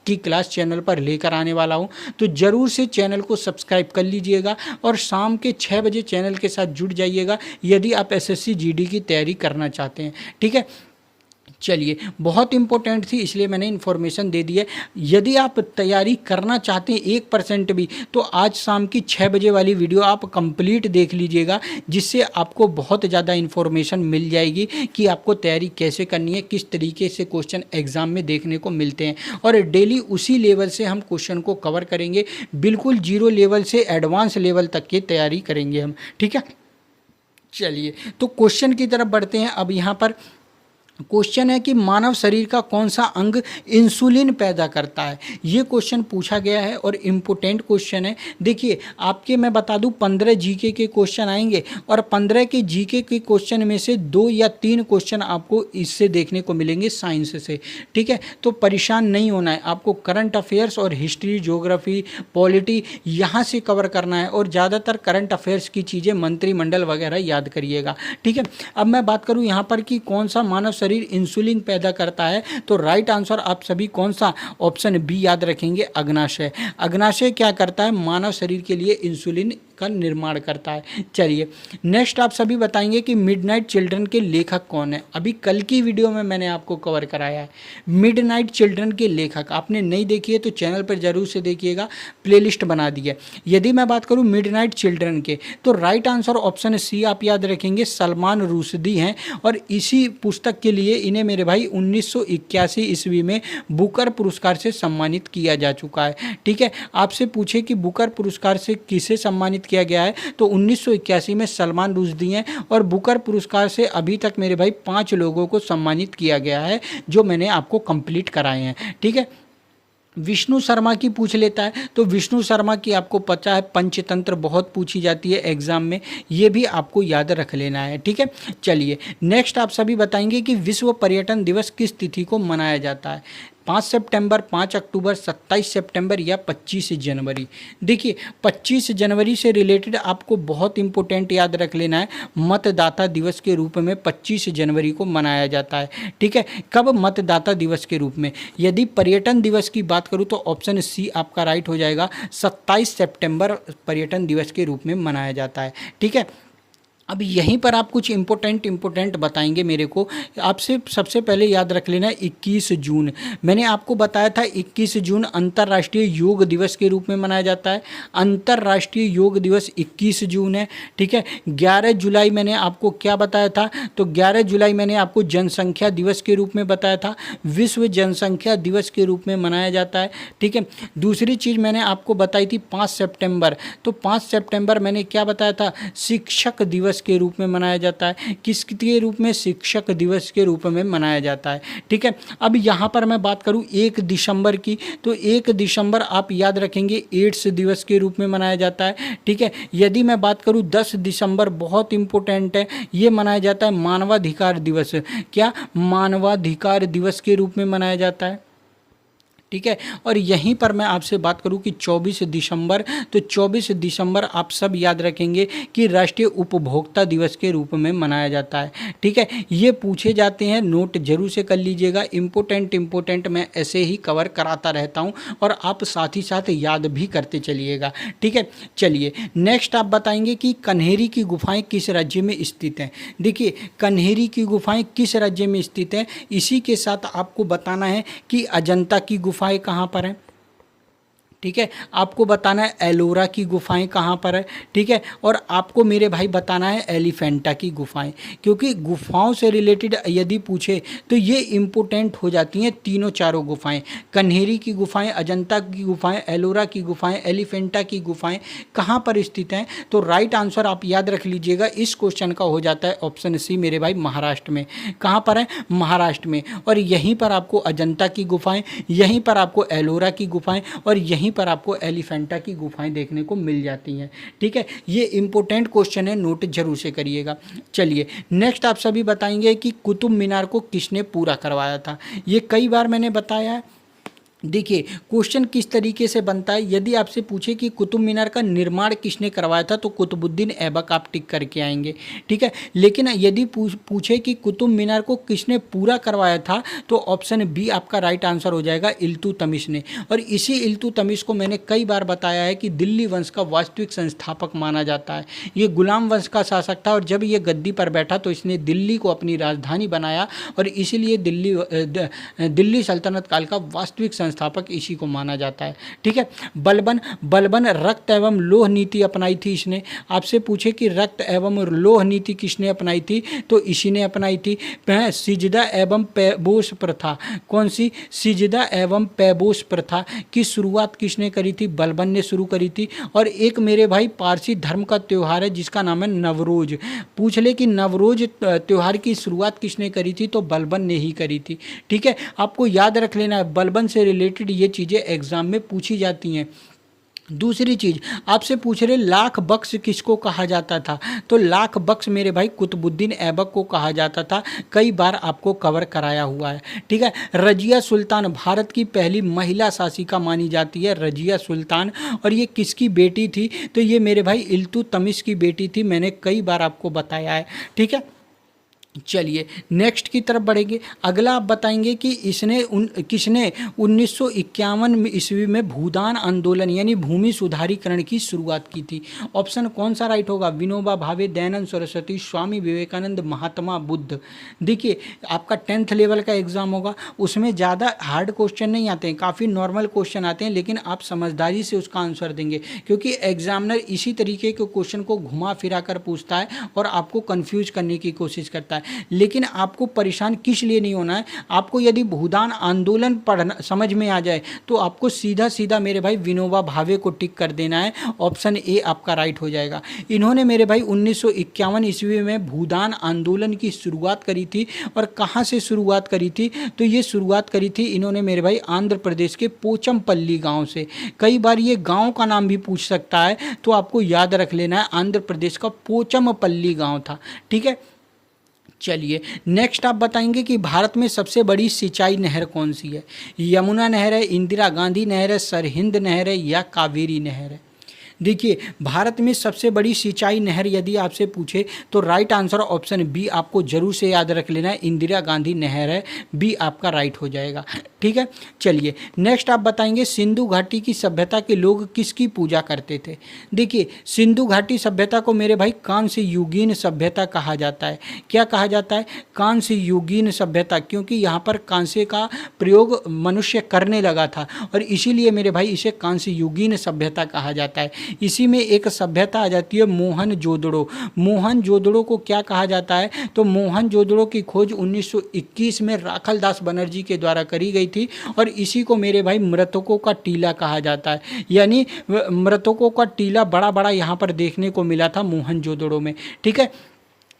की क्लास चैनल पर लेकर आने वाला हूं। तो ज़रूर से चैनल को सब्सक्राइब कर लीजिएगा और शाम के 6 बजे चैनल के साथ जुड़ जाइएगा यदि आप एसएससी जीडी की तैयारी करना चाहते हैं। ठीक है, चलिए, बहुत इंपॉर्टेंट थी इसलिए मैंने इन्फॉर्मेशन दे दी है। यदि आप तैयारी करना चाहते हैं 1% भी, तो आज शाम की 6 बजे वाली वीडियो आप कंप्लीट देख लीजिएगा, जिससे आपको बहुत ज़्यादा इन्फॉर्मेशन मिल जाएगी कि आपको तैयारी कैसे करनी है, किस तरीके से क्वेश्चन एग्जाम में देखने को मिलते हैं। और डेली उसी लेवल से हम क्वेश्चन को कवर करेंगे, बिल्कुल जीरो लेवल से एडवांस लेवल तक की तैयारी करेंगे हम, ठीक है। चलिए, तो क्वेश्चन की तरफ बढ़ते हैं। अब यहाँ पर क्वेश्चन है कि मानव शरीर का कौन सा अंग इंसुलिन पैदा करता है। ये क्वेश्चन पूछा गया है और इम्पोर्टेंट क्वेश्चन है। देखिए, आपके मैं बता दूं 15 जीके के क्वेश्चन आएंगे और 15 के जीके के क्वेश्चन में से 2 या 3 क्वेश्चन आपको इससे देखने को मिलेंगे साइंस से, ठीक है। तो परेशान नहीं होना है, आपको करंट अफेयर्स और हिस्ट्री, ज्योग्राफी, पॉलिटी यहाँ से कवर करना है और ज़्यादातर करंट अफेयर्स की चीज़ें, मंत्रिमंडल वगैरह याद करिएगा, ठीक है। अब मैं बात करूँ यहाँ पर कि कौन सा मानव शरीर इंसुलिन पैदा करता है, तो राइट आंसर आप सभी कौन सा, ऑप्शन बी याद रखेंगे, अग्नाशय। अग्नाशय क्या करता है, मानव शरीर के लिए इंसुलिन का निर्माण करता है। चलिए, नेक्स्ट आप सभी बताएंगे कि मिडनाइट चिल्ड्रन के लेखक कौन है। अभी कल की वीडियो में मैंने आपको कवर कराया है मिडनाइट चिल्ड्रन के लेखक। आपने नहीं देखी है तो चैनल पर जरूर से देखिएगा, प्लेलिस्ट बना दी है। यदि मैं बात करूं मिडनाइट चिल्ड्रन के, तो राइट आंसर ऑप्शन सी आप याद रखेंगे, सलमान रुश्दी हैं। और इसी पुस्तक के लिए इन्हें मेरे भाई 1981 ईस्वी में बुकर पुरस्कार से सम्मानित किया जा चुका है, ठीक है। आपसे पूछे कि बुकर पुरस्कार से किसे सम्मानित किया गया है, तो 1981 में सलमान रुश्दी हैं। और बुकर पुरस्कार से अभी तक मेरे भाई 5 लोगों को सम्मानित किया गया है, जो मैंने आपको कंप्लीट कराए हैं, ठीक है। विष्णु शर्मा की पूछ लेता है, तो विष्णु शर्मा की आपको पता है पंचतंत्र बहुत पूछी जाती है एग्जाम में, ये भी आपको याद रख लेना है, ठीक है। चलिए, नेक्स्ट आप सभी बताएंगे कि विश्व पर्यटन दिवस किस तिथि को मनाया जाता है। 5 सितंबर, 5 अक्टूबर, 27 सितंबर या 25 जनवरी। देखिए, 25 जनवरी से रिलेटेड आपको बहुत इंपॉर्टेंट याद रख लेना है, मतदाता दिवस के रूप में 25 जनवरी को मनाया जाता है, ठीक है। कब, मतदाता दिवस के रूप में। यदि पर्यटन दिवस की बात करूँ तो ऑप्शन सी आपका राइट हो जाएगा, 27 सितंबर पर्यटन दिवस के रूप में मनाया जाता है, ठीक है। अब यहीं पर आप कुछ इम्पोर्टेंट बताएंगे मेरे को। आपसे सबसे पहले याद रख लेना 21 जून। मैंने आपको बताया था 21 जून अंतर्राष्ट्रीय योग दिवस के रूप में मनाया जाता है। अंतर्राष्ट्रीय योग दिवस 21 जून है, ठीक है। 11 जुलाई मैंने आपको क्या बताया था, तो 11 जुलाई मैंने आपको जनसंख्या दिवस के रूप में बताया था, विश्व जनसंख्या दिवस के रूप में मनाया जाता है, ठीक है। दूसरी चीज़ मैंने आपको बताई थी 5 सितंबर, तो 5 सितंबर मैंने क्या बताया था, शिक्षक दिवस के रूप में मनाया जाता है। किसके रूप में, शिक्षक दिवस के रूप में मनाया जाता है, ठीक है। अब यहाँ पर मैं बात करूँ 1 दिसंबर की, तो 1 दिसंबर आप याद रखेंगे एड्स दिवस के रूप में मनाया जाता है, ठीक है। यदि मैं बात करूँ 10 दिसंबर, बहुत इंपॉर्टेंट है, ये मनाया जाता है मानवाधिकार दिवस। क्या, मानवाधिकार दिवस के रूप में मनाया जाता है, ठीक है। और यहीं पर मैं आपसे बात करूं कि 24 दिसंबर, तो 24 दिसंबर आप सब याद रखेंगे कि राष्ट्रीय उपभोक्ता दिवस के रूप में मनाया जाता है, ठीक है। ये पूछे जाते हैं, नोट जरूर से कर लीजिएगा, इम्पोर्टेंट मैं ऐसे ही कवर कराता रहता हूं और आप साथ ही साथ याद भी करते चलिएगा, ठीक है। चलिए, नेक्स्ट आप बताएंगे कि कन्हेरी की गुफाएं किस राज्य में स्थित हैं। देखिए, कन्हेरी की गुफाएं किस राज्य में स्थित हैं, इसी के साथ आपको बताना है कि अजंता की गुफाएं कहाँ पर है, ठीक है। आपको बताना है एलोरा की गुफाएं कहाँ पर है, ठीक है। और आपको मेरे भाई बताना है एलिफेंटा की गुफाएं, क्योंकि गुफाओं से रिलेटेड यदि पूछे तो ये इम्पोर्टेंट हो जाती हैं तीनों चारों गुफाएं। कन्हेरी की गुफाएं, अजंता की गुफाएं, एलोरा की गुफाएं, एलिफेंटा की गुफाएं कहाँ पर स्थित हैं, तो राइट आंसर आप याद रख लीजिएगा इस क्वेश्चन का हो जाता है ऑप्शन सी मेरे भाई, महाराष्ट्र में। कहाँ पर है, महाराष्ट्र में। और यहीं पर आपको अजंता की गुफाएं, यहीं पर आपको एलोरा की गुफाएं और यहीं पर आपको एलिफेंटा की गुफाएं देखने को मिल जाती हैं, ठीक है। ये इंपॉर्टेंट क्वेश्चन है, नोट जरूर से करिएगा। चलिए, नेक्स्ट आप सभी बताएंगे कि कुतुब मीनार को किसने पूरा करवाया था। ये कई बार मैंने बताया है, देखिए क्वेश्चन किस तरीके से बनता है। यदि आपसे पूछे कि कुतुब मीनार का निर्माण किसने करवाया था तो कुतुबुद्दीन ऐबक आप टिक करके आएंगे, ठीक है। लेकिन यदि पूछे कि कुतुब मीनार को किसने पूरा करवाया था तो ऑप्शन बी आपका राइट आंसर हो जाएगा, इल्तुतमिश ने। और इसी इल्तुतमिश को मैंने कई बार बताया है कि दिल्ली वंश का वास्तविक संस्थापक माना जाता है। ये गुलाम वंश का शासक था और जब ये गद्दी पर बैठा तो इसने दिल्ली को अपनी राजधानी बनाया और इसीलिए दिल्ली सल्तनत काल का वास्तविक संस्थापक इसी को माना जाता है, ठीक है। बलबन बलबन रक्त एवं लोह नीति अपनाई थी इसने। आपसे पूछे कि रक्त एवं लोह नीति किसने अपनाई थी तो इसी ने अपनाई थी। सिजदा एवं पैबोस प्रथा, कौन सी? सिजदा एवं पैबोस प्रथा की शुरुआत किसने करी थी? बलबन ने शुरू करी थी। और एक मेरे भाई पारसी धर्म का त्यौहार है जिसका नाम है नवरोज। पूछ ले कि नवरोज त्यौहार की शुरुआत किसने करी थी तो बलबन ने ही करी थी, ठीक है। आपको याद रख लेना है, बलबन से रिलेटेड ये चीज़ें एग्जाम में पूछी जाती हैं। दूसरी चीज़ आपसे पूछ रहे लाख बख्श किसको कहा जाता था तो लाख बख्श मेरे भाई कुतुबुद्दीन ऐबक को कहा जाता था। कई बार आपको कवर कराया हुआ है, ठीक है। रजिया सुल्तान भारत की पहली महिला शासिका मानी जाती है, रजिया सुल्तान। और ये किसकी बेटी थी तो ये मेरे भाई इल्तुतमिश की बेटी थी, मैंने कई बार आपको बताया है, ठीक है। चलिए नेक्स्ट की तरफ बढ़ेंगे। अगला आप बताएंगे कि किसने 1951 ईस्वी में भूदान आंदोलन यानी भूमि सुधारीकरण की शुरुआत की थी। ऑप्शन कौन सा राइट होगा? विनोबा भावे, दयानंद सरस्वती, स्वामी विवेकानंद, महात्मा बुद्ध। देखिए आपका 10th लेवल का एग्जाम होगा, उसमें ज़्यादा हार्ड क्वेश्चन नहीं आते हैं, काफ़ी नॉर्मल क्वेश्चन आते हैं, लेकिन आप समझदारी से उसका आंसर देंगे क्योंकि एग्जामिनर इसी तरीके के क्वेश्चन को घुमा फिरा कर पूछता है और आपको कन्फ्यूज करने की कोशिश करता है। लेकिन आपको परेशान किस लिए नहीं होना है, आपको यदि भूदान आंदोलन पढ़ना समझ में आ जाए तो आपको सीधा सीधा मेरे भाई विनोबा भावे को टिक कर देना है, ऑप्शन ए आपका राइट हो जाएगा। इन्होंने मेरे भाई 1951 ईस्वी में भूदान आंदोलन की शुरुआत करी थी। और कहाँ से शुरुआत करी थी तो ये शुरुआत करी थी इन्होंने मेरे भाई आंध्र प्रदेश के पोचमपल्ली गांव से। कई बार ये गांव का नाम भी पूछ सकता है तो आपको याद रख लेना है, आंध्र प्रदेश का पोचमपल्ली गांव था, ठीक है। चलिए नेक्स्ट आप बताएंगे कि भारत में सबसे बड़ी सिंचाई नहर कौन सी है? यमुना नहर है, इंदिरा गांधी नहर है, सरहिंद नहर है या कावेरी नहर है? देखिए भारत में सबसे बड़ी सिंचाई नहर यदि आपसे पूछे तो राइट आंसर ऑप्शन बी आपको जरूर से याद रख लेना है, इंदिरा गांधी नहर है, बी आपका राइट हो जाएगा, ठीक है। चलिए नेक्स्ट आप बताएंगे सिंधु घाटी की सभ्यता के लोग किसकी पूजा करते थे? देखिए सिंधु घाटी सभ्यता को मेरे भाई कांस्य युगीन सभ्यता कहा जाता है। क्या कहा जाता है? कांस्य युगीन सभ्यता, क्योंकि यहाँ पर कांस्य का प्रयोग मनुष्य करने लगा था और इसीलिए मेरे भाई इसे कांस्य युगीन सभ्यता कहा जाता है। इसी में एक सभ्यता आ जाती है मोहनजोदड़ो। मोहनजोदड़ो को क्या कहा जाता है तो मोहनजोदड़ो की खोज 1921 में राखलदास बनर्जी के द्वारा करी गई थी और इसी को मेरे भाई मृतकों का टीला कहा जाता है, यानी मृतकों का टीला बड़ा बड़ा यहाँ पर देखने को मिला था मोहनजोदड़ो में, ठीक है।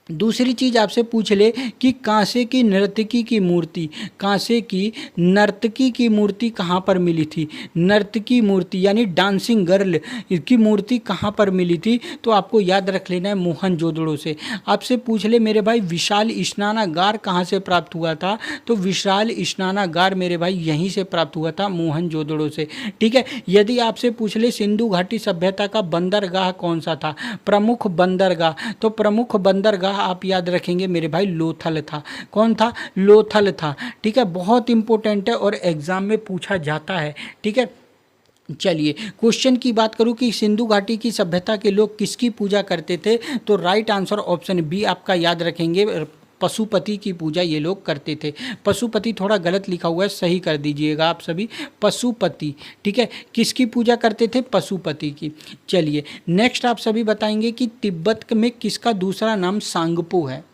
दूसरी चीज़ आपसे पूछ ले कि कांसे की नर्तकी की मूर्ति, कांसे की नर्तकी की मूर्ति कहाँ पर मिली थी? नर्तकी मूर्ति यानी डांसिंग गर्ल की मूर्ति कहाँ पर मिली थी तो आपको याद रख लेना है मोहनजोदड़ो से। आपसे पूछ ले मेरे भाई विशाल स्नानागार कहाँ से प्राप्त हुआ था तो विशाल स्नानागार मेरे भाई यहीं से प्राप्त हुआ था मोहनजोदड़ो से, ठीक है। यदि आपसे पूछ ले सिंधु घाटी सभ्यता का बंदरगाह कौन सा था, प्रमुख बंदरगाह, तो प्रमुख बंदरगाह आप याद रखेंगे मेरे भाई लोथल था। कौन था? लोथल था, ठीक है। बहुत इंपॉर्टेंट है और एग्जाम में पूछा जाता है, ठीक है। चलिए क्वेश्चन की बात करूं कि सिंधु घाटी की सभ्यता के लोग किसकी पूजा करते थे तो राइट आंसर ऑप्शन बी आपका याद रखेंगे, पशुपति की पूजा ये लोग करते थे। पशुपति थोड़ा गलत लिखा हुआ है, सही कर दीजिएगा आप सभी, पशुपति, ठीक है। किसकी पूजा करते थे? पशुपति की। चलिए नेक्स्ट आप सभी बताएंगे कि तिब्बत में किसका दूसरा नाम सांगपो है?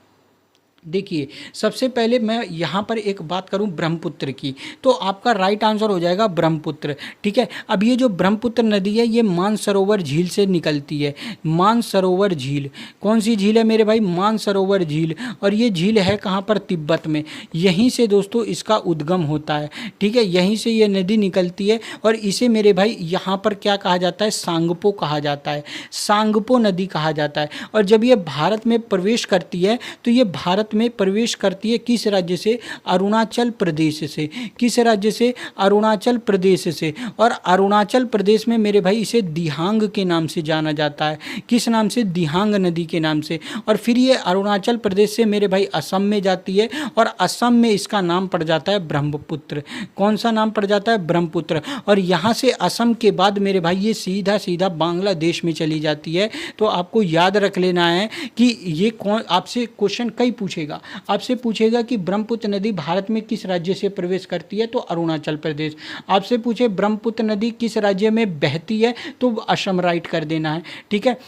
देखिए सबसे पहले मैं यहाँ पर एक बात करूँ ब्रह्मपुत्र की तो आपका राइट आंसर हो जाएगा ब्रह्मपुत्र, ठीक है। अब ये जो ब्रह्मपुत्र नदी है ये मानसरोवर झील से निकलती है। मानसरोवर झील, कौन सी झील है मेरे भाई? मानसरोवर झील। और ये झील है कहाँ पर? तिब्बत में। यहीं से दोस्तों इसका उद्गम होता है, ठीक है, यहीं से ये नदी निकलती है और इसे मेरे भाई यहाँ पर क्या कहा जाता है? सांगपो कहा जाता है, सांगपो नदी कहा जाता है। और जब ये भारत में प्रवेश करती है तो ये भारत भारत में प्रवेश करती है किस राज्य से? अरुणाचल प्रदेश से। किस राज्य से? अरुणाचल प्रदेश से। और अरुणाचल प्रदेश में मेरे भाई इसे दिहांग के नाम से जाना जाता है। किस नाम से? दिहांग नदी के नाम से। और फिर ये अरुणाचल प्रदेश से मेरे भाई असम में जाती है और असम में इसका नाम पड़ जाता है ब्रह्मपुत्र। कौन सा नाम पड़ जाता है? ब्रह्मपुत्र। और यहाँ से असम के बाद मेरे भाई ये सीधा सीधा बांग्लादेश में चली जाती है। तो आपको याद रख लेना है कि ये कौन, आपसे क्वेश्चन कई पूछेगा, आपसे पूछेगा कि ब्रह्मपुत्र नदी भारत में किस राज्य से प्रवेश करती है? तो अरुणाचल प्रदेश। आपसे पूछे ब्रह्मपुत्र नदी किस राज्य में बहती है? तो असम राइट कर देना है। ठीक है।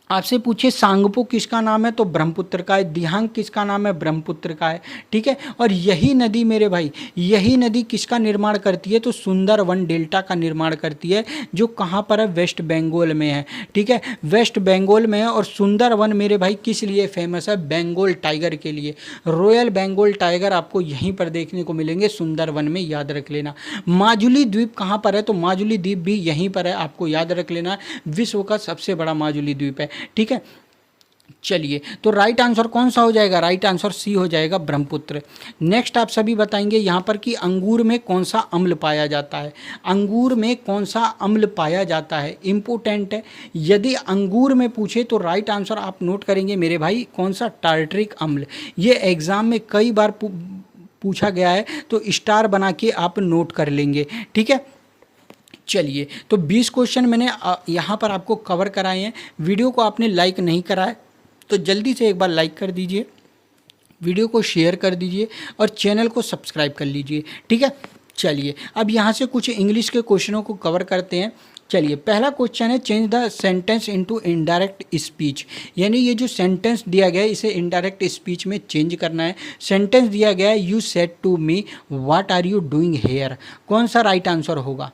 आपसे पूछे सांगपो किसका नाम है? तो ब्रह्मपुत्र का है। दिहांग किसका नाम है? ब्रह्मपुत्र का है। ठीक है। और यही नदी मेरे भाई, यही नदी किसका निर्माण करती है? तो सुंदरवन डेल्टा का निर्माण करती है, जो कहाँ पर है? वेस्ट बंगाल में है। ठीक है, वेस्ट बंगाल में है। और सुंदरवन मेरे भाई किस लिए फेमस है? बंगाल टाइगर के लिए। रॉयल बंगाल टाइगर आपको यहीं पर देखने को मिलेंगे, सुंदरवन में, याद रख लेना। माजुली द्वीप कहाँ पर है? तो माजुली द्वीप भी यहीं पर है, आपको याद रख लेना। विश्व का सबसे बड़ा माजुली द्वीप है। ठीक है। चलिए, तो राइट आंसर कौन सा हो जाएगा? राइट आंसर सी हो जाएगा, ब्रह्मपुत्र। नेक्स्ट आप सभी बताएंगे यहाँ पर कि अंगूर में कौन सा अम्ल पाया जाता है? अंगूर में कौन सा अम्ल पाया जाता है? इंपोर्टेंट है। यदि अंगूर में पूछे तो राइट आंसर आप नोट करेंगे मेरे भाई, कौन सा? टार्टरिक अम्ल। ये एग्जाम में कई बार पूछा गया है, तो स्टार बना के आप नोट कर लेंगे। ठीक है। चलिए, तो 20 क्वेश्चन मैंने यहाँ पर आपको कवर कराए हैं। वीडियो को आपने लाइक नहीं करा है तो जल्दी से एक बार लाइक कर दीजिए, वीडियो को शेयर कर दीजिए और चैनल को सब्सक्राइब कर लीजिए। ठीक है। चलिए, अब यहाँ से कुछ इंग्लिश के क्वेश्चनों को कवर करते हैं। चलिए, पहला क्वेश्चन है change the sentence into indirect speech. यानी ये जो सेंटेंस दिया गया है इसे इनडायरेक्ट स्पीच में चेंज करना है। सेंटेंस दिया गया है, you said to me what are you doing here. कौन सा राइट आंसर होगा?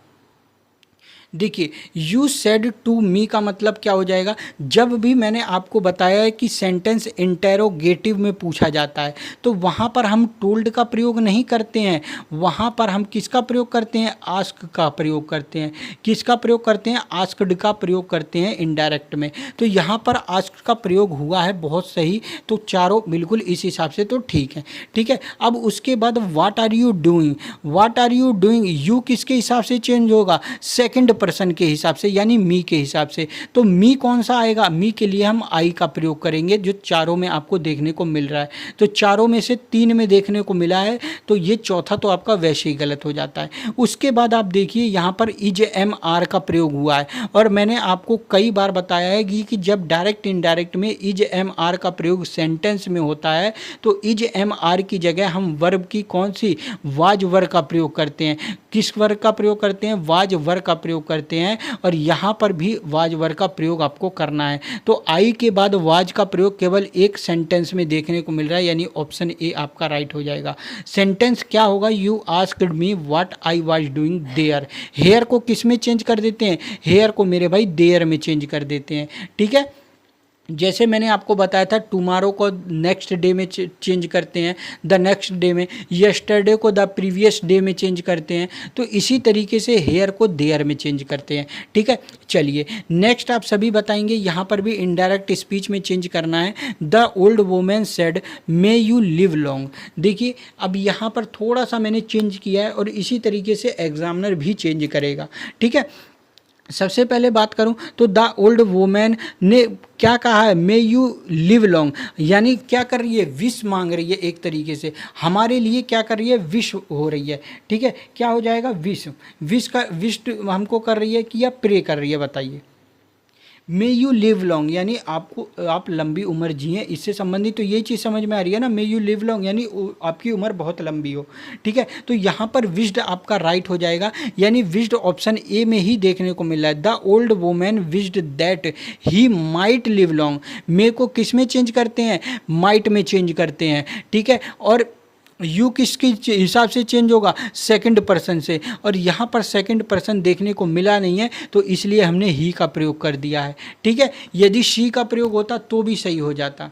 देखिए, यू सेड टू मी का मतलब क्या हो जाएगा? जब भी मैंने आपको बताया है कि सेंटेंस इंटेरोगेटिव में पूछा जाता है तो वहाँ पर हम टोल्ड का प्रयोग नहीं करते हैं, वहाँ पर हम किसका प्रयोग करते हैं? आस्क का प्रयोग करते हैं। किसका प्रयोग करते हैं? आस्क्ड का प्रयोग करते हैं इनडायरेक्ट में। तो यहाँ पर आस्क का प्रयोग हुआ है, बहुत सही। तो चारों बिल्कुल इस हिसाब से तो ठीक है। ठीक है। अब उसके बाद what are you doing, what are you doing, you किसके हिसाब से चेंज होगा? सेकंड पर्सन के हिसाब से, यानी मी के हिसाब से। तो मी कौन सा आएगा? मी के लिए हम आई का प्रयोग करेंगे, जो चारों में आपको देखने को मिल रहा है। तो चारों में से 3 में देखने को मिला है, तो ये चौथा तो आपका वैसे ही गलत हो जाता है। उसके बाद आप देखिए यहाँ पर इज एम आर का प्रयोग हुआ है, और मैंने आपको कई बार बताया है कि जब डायरेक्ट इनडायरेक्ट में इज एम आर का प्रयोग सेंटेंस में होता है तो इज एम आर की जगह हम वर्ब की कौन सी? वाज वर्ब का प्रयोग करते हैं। किस वर्ग का प्रयोग करते हैं? वाज वर्ग का प्रयोग करते हैं। और यहाँ पर भी वाज वर्ग का प्रयोग आपको करना है। तो आई के बाद वाज का प्रयोग केवल एक सेंटेंस में देखने को मिल रहा है, यानी ऑप्शन ए आपका राइट हो जाएगा। सेंटेंस क्या होगा? You asked me what I was doing there. Here को किस में चेंज कर देते हैं? हेयर को मेरे भाई देयर में चेंज कर देते हैं। ठीक है। जैसे मैंने आपको बताया था टुमारो को नेक्स्ट डे में चेंज करते हैं, द नेक्स्ट डे में, यस्टरडे को द प्रीवियस डे में चेंज करते हैं, तो इसी तरीके से हेयर को देयर में चेंज करते हैं। ठीक है। चलिए, नेक्स्ट आप सभी बताएंगे, यहाँ पर भी इनडायरेक्ट स्पीच में चेंज करना है। The old women said may you live long. देखिए, अब यहाँ पर थोड़ा सा मैंने चेंज किया है और इसी तरीके से एग्जामिनर भी चेंज करेगा। ठीक है। सबसे पहले बात करूं तो द ओल्ड वुमेन ने क्या कहा है? मे यू लिव लॉन्ग, यानी क्या कर रही है? विश मांग रही है। एक तरीके से हमारे लिए क्या कर रही है? विश हो रही है। ठीक है। क्या हो जाएगा? विश। विश का विश हमको कर रही है कि या प्रे कर रही है? बताइए। मे यू लिव लॉन्ग यानी आप लंबी उम्र जिए, इससे संबंधित तो ये चीज़ समझ में आ रही है ना। मे यू लिव लॉन्ग यानी आपकी उम्र बहुत लंबी हो। ठीक है। तो यहाँ पर विश्ड आपका राइट हो जाएगा, यानी विश्ड ऑप्शन ए में ही देखने को मिल रहा है। The old women wished that he might live long. मे को किस में चेंज करते हैं? माइट में चेंज करते हैं। ठीक है। और यू किसके हिसाब से चेंज होगा? सेकंड पर्सन से, और यहाँ पर सेकंड पर्सन देखने को मिला नहीं है, तो इसलिए हमने ही का प्रयोग कर दिया है। ठीक है। यदि शी का प्रयोग होता तो भी सही हो जाता।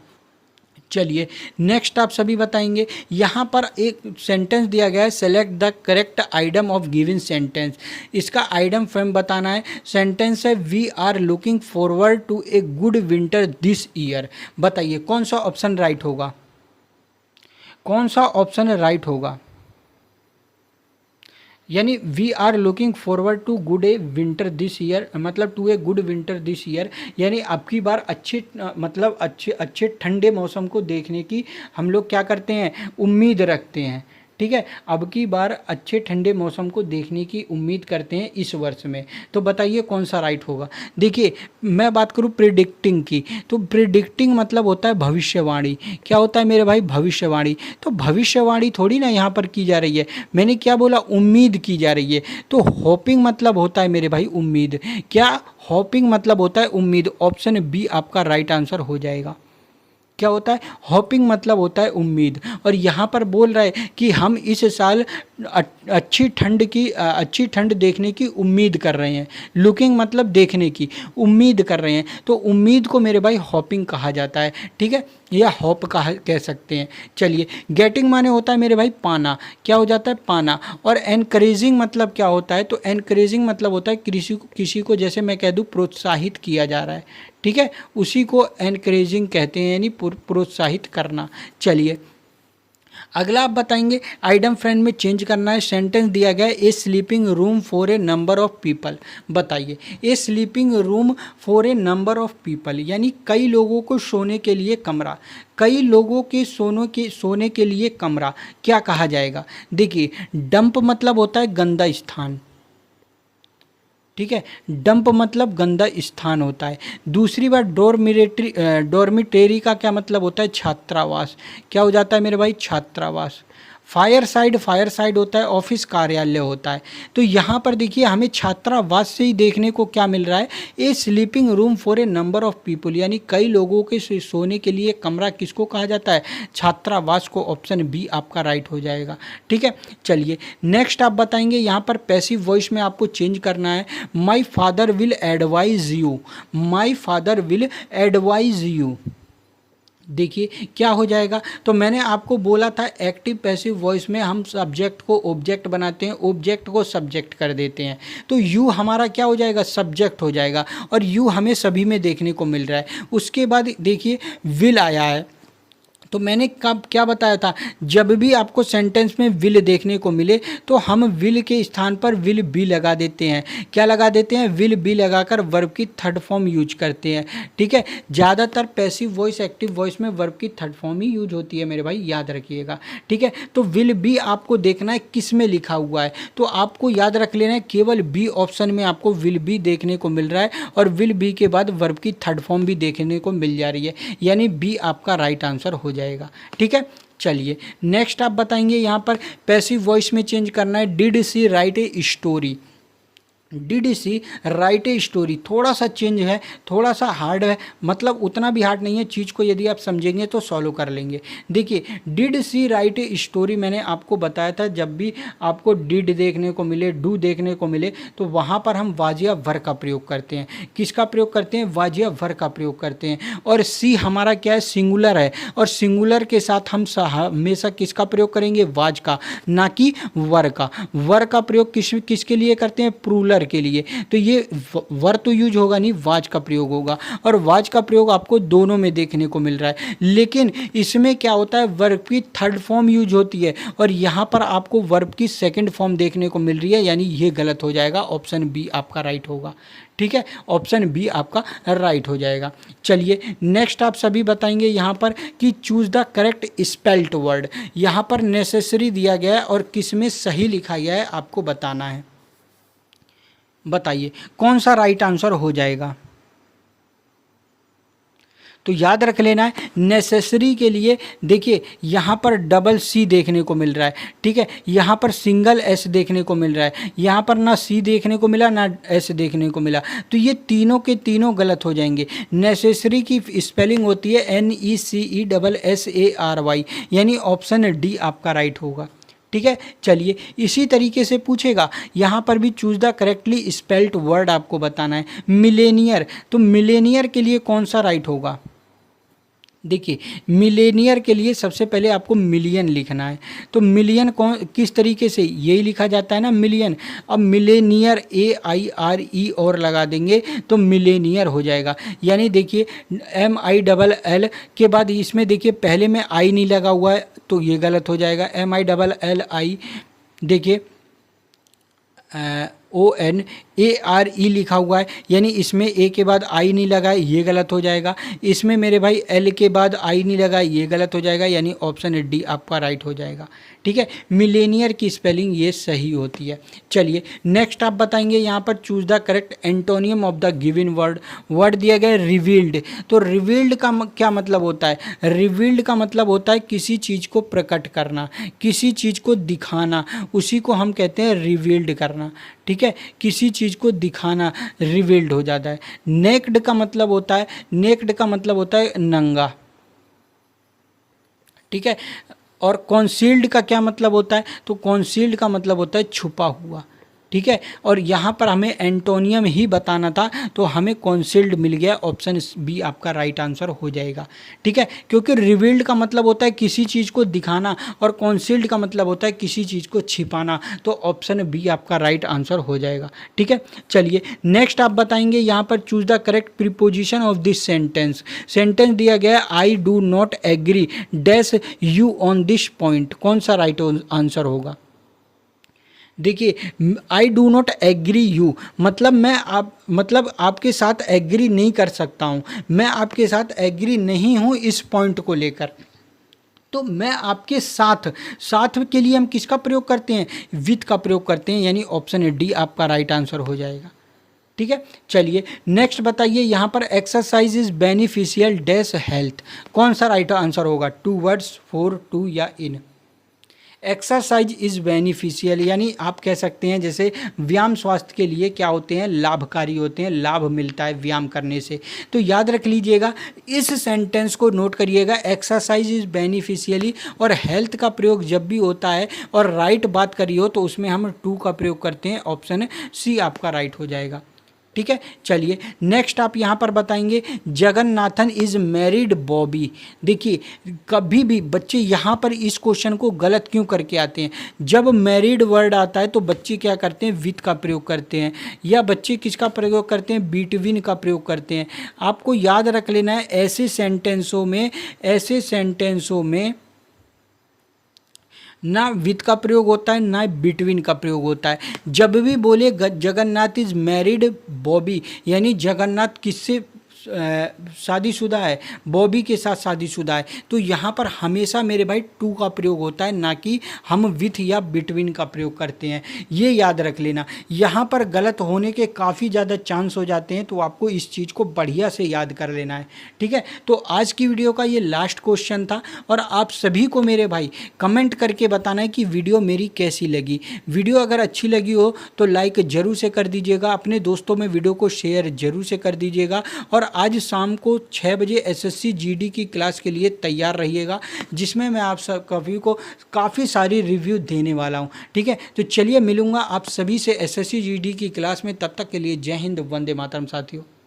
चलिए, नेक्स्ट आप सभी बताएंगे, यहाँ पर एक सेंटेंस दिया गया है, select the correct item of given sentence. इसका आइटम फ्रेम बताना है। सेंटेंस है we are looking forward to a good winter this year. बताइए कौन सा ऑप्शन राइट होगा? कौन सा ऑप्शन राइट होगा? यानी we are looking forward to good a winter this year, मतलब to a good winter this year, यानी अब की बार अच्छे मतलब अच्छे अच्छे ठंडे मौसम को देखने की हम लोग क्या करते हैं, उम्मीद रखते हैं। ठीक है, अब की बार अच्छे ठंडे मौसम को देखने की उम्मीद करते हैं इस वर्ष में। तो बताइए कौन सा राइट होगा। देखिए मैं बात करूं प्रिडिक्टिंग की, तो प्रिडिक्टिंग मतलब होता है भविष्यवाणी। क्या होता है मेरे भाई? भविष्यवाणी। तो भविष्यवाणी थोड़ी ना यहाँ पर की जा रही है, मैंने क्या बोला, उम्मीद की जा रही है। तो होपिंग मतलब होता है मेरे भाई उम्मीद। क्या? होपिंग मतलब होता है उम्मीद। ऑप्शन बी आपका राइट आंसर हो जाएगा। क्या होता है? होपिंग मतलब होता है उम्मीद। और यहाँ पर बोल रहा है कि हम इस साल अच्छी ठंड देखने की उम्मीद कर रहे हैं। लुकिंग मतलब देखने की, उम्मीद कर रहे हैं, तो उम्मीद को मेरे भाई होपिंग कहा जाता है। ठीक है, या होप कह सकते हैं। चलिए, गेटिंग माने होता है मेरे भाई पाना। क्या हो जाता है? पाना। और एनकरेजिंग मतलब क्या होता है? तो एनकरेजिंग मतलब होता है किसी को जैसे मैं कह दूँ प्रोत्साहित किया जा रहा है। ठीक है, उसी को एनकरेजिंग कहते हैं, यानी प्रोत्साहित करना। चलिए अगला आप बताएंगे, आइटम फ्रेंड में चेंज करना है। सेंटेंस दिया गया है, a sleeping room for a number of people. बताइए, a sleeping room for a number of people, यानी कई लोगों को सोने के लिए कमरा। कई लोगों के सोने के लिए कमरा क्या कहा जाएगा? देखिए, डंप मतलब होता है गंदा स्थान। ठीक है, डंप मतलब गंदा स्थान होता है। दूसरी बात, डॉर्मिटेरी का क्या मतलब होता है? छात्रावास। क्या हो जाता है मेरे भाई? छात्रावास। फायर साइड होता है ऑफिस, कार्यालय होता है। तो यहाँ पर देखिए हमें छात्रावास से ही देखने को क्या मिल रहा है, a sleeping room for a number of people, यानी कई लोगों के सोने के लिए कमरा किसको कहा जाता है? छात्रावास को। ऑप्शन बी आपका राइट हो जाएगा। ठीक है, चलिए नेक्स्ट आप बताएंगे, यहाँ पर पैसिव वॉइस में आपको चेंज करना है। My father will advise you. My father will advise you, देखिए क्या हो जाएगा। तो मैंने आपको बोला था एक्टिव पैसिव वॉइस में हम सब्जेक्ट को ऑब्जेक्ट बनाते हैं, ऑब्जेक्ट को सब्जेक्ट कर देते हैं। तो यू हमारा क्या हो जाएगा? सब्जेक्ट हो जाएगा। और यू हमें सभी में देखने को मिल रहा है। उसके बाद देखिए विल आया है, तो मैंने कब क्या बताया था, जब भी आपको सेंटेंस में विल देखने को मिले तो हम विल के स्थान पर विल बी लगा देते हैं। क्या लगा देते हैं? विल बी लगाकर वर्ब की थर्ड फॉर्म यूज करते हैं। ठीक है, ज़्यादातर पैसिव वॉइस एक्टिव वॉइस में वर्ब की थर्ड फॉर्म ही यूज होती है मेरे भाई, याद रखिएगा। ठीक है, तो विल बी आपको देखना है किस में लिखा हुआ है, तो आपको याद रख लेना है केवल बी ऑप्शन में आपको विल बी देखने को मिल रहा है, और विल बी के बाद वर्ब की थर्ड फॉर्म भी देखने को मिल जा रही है, यानी बी आपका राइट आंसर हो जाएगा। ठीक है, चलिए नेक्स्ट आप बताएंगे, यहाँ पर पैसिव वॉइस में चेंज करना है। Did she write a story. Did she write a story, थोड़ा सा चेंज है, थोड़ा सा हार्ड है, मतलब उतना भी हार्ड नहीं है। चीज़ को यदि आप समझेंगे तो सॉल्व कर लेंगे। देखिए did she write a story, मैंने आपको बताया था जब भी आपको डिड देखने को मिले, डू देखने को मिले, तो वहाँ पर हम वाज या वर का प्रयोग करते हैं। किसका प्रयोग करते हैं? वाज या वर का प्रयोग करते हैं। और सी हमारा क्या है? सिंगुलर है, और सिंगुलर के साथ हम हमेशा किसका प्रयोग करेंगे? वाज का, ना कि वर का। वर का प्रयोग किसके लिए करते हैं? प्लूरल के लिए। तो ये वर तो यूज होगा नहीं, वाज का प्रयोग होगा, और वाज का प्रयोग आपको दोनों में देखने को मिल रहा है। लेकिन इसमें क्या होता है, वर्ब की थर्ड फॉर्म यूज होती है, और यहां पर आपको वर्ब की सेकंड फॉर्म देखने को मिल रही है, यानी ये गलत हो जाएगा। ऑप्शन बी आपका राइट होगा। ठीक है, ऑप्शन बी आपका राइट हो जाएगा। चलिए नेक्स्ट आप सभी बताएंगे यहाँ पर कि choose the correct spelt word. यहाँ पर नेसेसरी दिया गया है और किसमें सही लिखा गया है आपको बताना है। बताइए कौन सा राइट आंसर हो जाएगा। तो याद रख लेना है, नेसेसरी के लिए देखिए यहाँ पर डबल सी देखने को मिल रहा है। ठीक है, यहाँ पर सिंगल एस देखने को मिल रहा है, यहाँ पर ना सी देखने को मिला ना एस देखने को मिला, तो ये तीनों के तीनों गलत हो जाएंगे। नेसेसरी की स्पेलिंग होती है NECESSARY, यानी ऑप्शन डी आपका राइट होगा। ठीक है, चलिए इसी तरीके से पूछेगा, यहाँ पर भी choose the correctly spelt word आपको बताना है। मिलेनियर, तो मिलेनियर के लिए कौन सा राइट होगा? देखिए मिलेनियर के लिए सबसे पहले आपको मिलियन लिखना है। तो मिलियन कौन किस तरीके से, यही लिखा जाता है ना मिलियन। अब मिलेनियर AIRE और लगा देंगे तो मिलेनियर हो जाएगा। यानी देखिए MILL के बाद इसमें देखिए पहले में आई नहीं लगा हुआ है तो ये गलत हो जाएगा। MILLI देखिए ONARE लिखा हुआ है, यानी इसमें ए के बाद आई नहीं लगा है, ये गलत हो जाएगा। इसमें मेरे भाई एल के बाद आई नहीं लगा, ये गलत हो जाएगा, यानी ऑप्शन डी आपका राइट हो जाएगा। ठीक है, मिलेनियर की स्पेलिंग ये सही होती है। चलिए नेक्स्ट आप बताएंगे यहाँ पर choose the correct antonym of the given word. Word दिया गया है रिवील्ड। तो रिवील्ड का क्या मतलब होता है? रिवील्ड का मतलब होता है किसी चीज़ को प्रकट करना, किसी चीज़ को दिखाना, उसी को हम कहते हैं रिवील्ड करना। ठीक है, किसी चीज़ को दिखाना रिवील्ड हो जाता है। नेक्ड का मतलब होता है, नेक्ड का मतलब होता है नंगा। ठीक है, और कॉन्सील्ड का क्या मतलब होता है? तो कॉन्सील्ड का मतलब होता है छुपा हुआ। ठीक है, और यहाँ पर हमें एंटोनियम ही बताना था तो हमें कॉन्सील्ड मिल गया, ऑप्शन बी आपका राइट आंसर हो जाएगा। ठीक है, क्योंकि रिवील्ड का मतलब होता है किसी चीज़ को दिखाना और कॉन्सील्ड का मतलब होता है किसी चीज़ को छिपाना, तो ऑप्शन बी आपका राइट आंसर हो जाएगा। ठीक है, चलिए नेक्स्ट आप बताएंगे यहाँ पर choose the correct preposition of this sentence. Sentence दिया गया है I do not agree dash you on this point, कौन सा राइट आंसर होगा? देखिए I do not agree you मतलब आपके साथ एग्री नहीं कर सकता हूँ, मैं आपके साथ एग्री नहीं हूँ इस पॉइंट को लेकर। तो मैं आपके साथ, साथ के लिए हम किसका प्रयोग करते हैं? विथ का प्रयोग करते हैं, यानी ऑप्शन डी आपका राइट आंसर हो जाएगा। ठीक है, चलिए नेक्स्ट बताइए यहाँ पर exercise is beneficial dash health, कौन सा राइट आंसर होगा? 2 वर्ड्स, 4, 2 या इन। एक्सरसाइज इज़ बेनिफिशियल, यानी आप कह सकते हैं जैसे व्यायाम स्वास्थ्य के लिए क्या होते हैं? लाभकारी होते हैं, लाभ मिलता है व्यायाम करने से। तो याद रख लीजिएगा, इस सेंटेंस को नोट करिएगा, एक्सरसाइज इज़ बेनिफिशियली और हेल्थ का प्रयोग जब भी होता है और राइट बात करी हो तो उसमें हम 2 का प्रयोग करते हैं, ऑप्शन सी आपका राइट हो जाएगा। ठीक है, चलिए नेक्स्ट आप यहाँ पर बताएंगे जगन्नाथन इज मैरिड बॉबी। देखिए कभी भी बच्चे यहाँ पर इस क्वेश्चन को गलत क्यों करके आते हैं? जब मैरिड वर्ड आता है तो बच्चे क्या करते हैं? विथ का प्रयोग करते हैं, या बच्चे किसका प्रयोग करते हैं? बिटवीन का प्रयोग करते हैं। आपको याद रख लेना है ऐसे सेंटेंसों में ना विथ का प्रयोग होता है ना बिटवीन का प्रयोग होता है। जब भी बोले जगन्नाथ इज मैरिड बॉबी, यानी जगन्नाथ किससे शादीशुदा है? बॉबी के साथ शादीशुदा है, तो यहाँ पर हमेशा मेरे भाई 2 का प्रयोग होता है, ना कि हम विथ या बिटवीन का प्रयोग करते हैं। ये याद रख लेना, यहाँ पर गलत होने के काफ़ी ज़्यादा चांस हो जाते हैं, तो आपको इस चीज़ को बढ़िया से याद कर लेना है। ठीक है, तो आज की वीडियो का ये लास्ट क्वेश्चन था और आप सभी को मेरे भाई कमेंट करके बताना है कि वीडियो मेरी कैसी लगी। वीडियो अगर अच्छी लगी हो तो लाइक ज़रूर से कर दीजिएगा, अपने दोस्तों में वीडियो को शेयर ज़रूर से कर दीजिएगा, और आज शाम को 6 बजे SSC GD की क्लास के लिए तैयार रहिएगा, जिसमें मैं आप सब को काफ़ी सारी रिव्यू देने वाला हूं। ठीक है, तो चलिए मिलूंगा आप सभी से SSC GD की क्लास में, तब तक के लिए जय हिंद, वंदे मातरम साथियों।